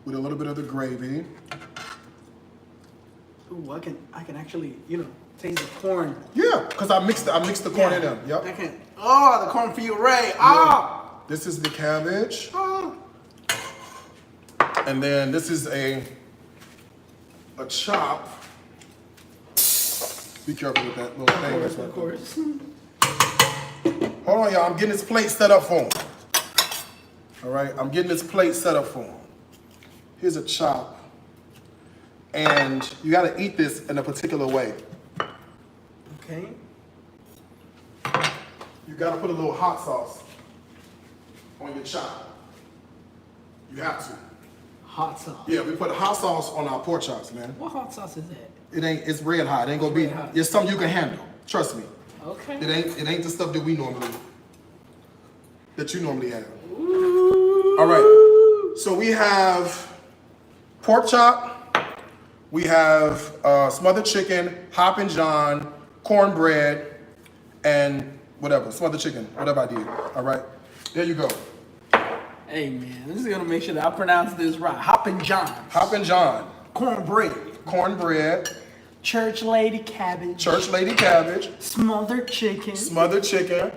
with a little bit of the gravy. Ooh, I can actually taste the corn. Yeah, because I mixed the corn in them. Yep. I can. Oh, the corn puree. Ah. This is the cabbage, Oh. and then this is a chop. Be careful with that little thing. That's Of course. Hold on, y'all. I'm getting this plate set up for him. All right, I'm getting this plate set up for him. Here's a chop. And you gotta eat this in a particular way. Okay. You gotta put a little hot sauce on your chop. You have to. Hot sauce. Yeah, we put hot sauce on our pork chops, man. What hot sauce is that? It's red hot. It ain't gonna be, Red hot. it's something you can handle. Trust me. Okay. It ain't the stuff that you normally have. Ooh. All right. So we have pork chop, we have smothered chicken, Hoppin John, cornbread, and whatever, smothered chicken, whatever I did. All right. There you go. Hey man, this is gonna make sure that I pronounce this right. Hoppin John. Hoppin John, Cornbread. cornbread, Church lady cabbage. church lady cabbage, Smothered chicken. smothered chicken.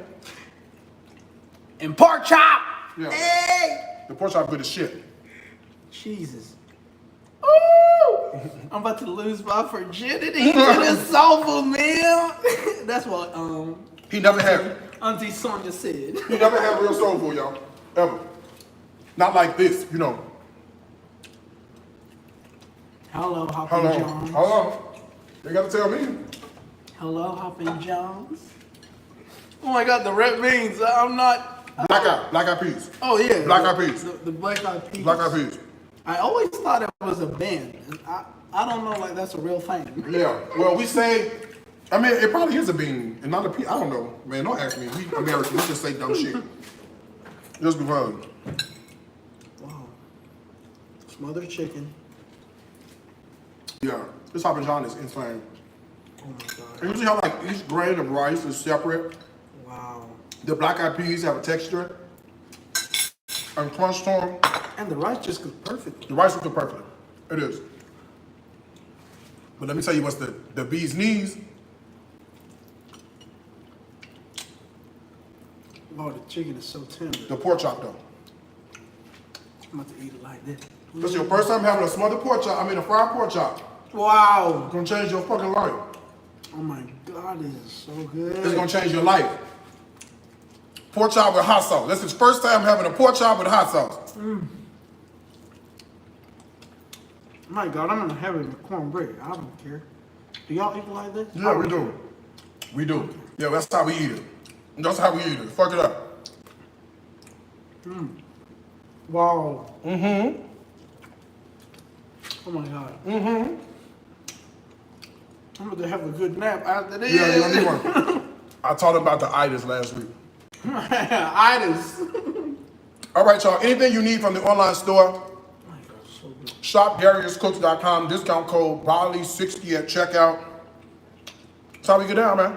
And pork chop. Yeah. Hey. The pork chop good as shit. Jesus. Ooh. I'm about to lose my virginity to this soulful meal. That's what He never had Auntie Sonia said. He never had real soul food, y'all. Ever. Not like this, you know. Hello, Hold Hoppin on. Jones. Hold on. You gotta tell me. Hello, Hoppin Jones. Oh my God, the red beans. I'm not. Black eyed peas. Oh yeah. Black eyed peas. The black eyed peas. Black eyed peas. I always thought it was a band. I don't know, like that's a real thing. Yeah. Well, we say, I mean, it probably is a bean and not a pea. I don't know, man. Don't ask me. We Americans, we just say dumb shit. Just because. Wow. Smothered chicken. Yeah. This Hoppin John is insane. Oh my God. And you see how like each grain of rice is separate. Wow. The black eyed peas have a texture and crunch to them. And the rice just cooked perfectly. The rice is cooked perfectly. It is. But let me tell you what's the bee's knees. Oh, the chicken is so tender. The pork chop though. I'm about to eat it like this. This is your first time having a smothered pork chop. I mean a fried pork chop. Wow. It's gonna change your fucking life. Oh my God, this is so good. It's gonna change your life. Pork chop with hot sauce. This is his first time having a pork chop with hot sauce. My God, I'm gonna have it with cornbread. I don't care. Do y'all eat like this? Yeah, we do. We do. Yeah, that's how we eat it. That's how we eat it. Fuck it up. Wow. Mm-hmm. Oh my God. Mm-hmm. I'm gonna have a good nap after this. Yeah, you're gonna need one. I taught him about the itis last week. Itis. All right, y'all. Anything you need from the online store, Oh my God, so good. shop DariusCooks.com. Discount code Raleigh60 at checkout. That's how we get down, man.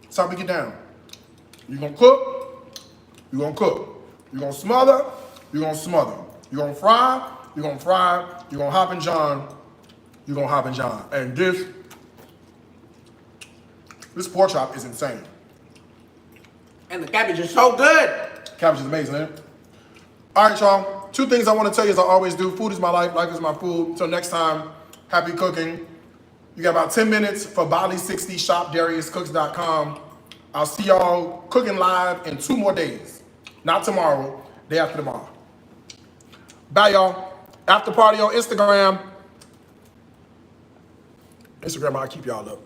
That's how we get down. You gonna cook, you gonna cook. You gonna smother, you gonna smother. You gonna fry, you gonna fry. You gonna hop and John, you gonna hop and John. And this pork chop is insane. And the cabbage is so good. Cabbage is amazing, isn't it? All right, y'all. 2 things I want to tell you as I always do. Food is my life. Life is my food. Until next time, happy cooking. You got about 10 minutes for Bali60. Shop DariusCooks.com. I'll see y'all cooking live in 2 more days. Not tomorrow, day after tomorrow. Bye, y'all. After party on Instagram. I'll keep y'all up.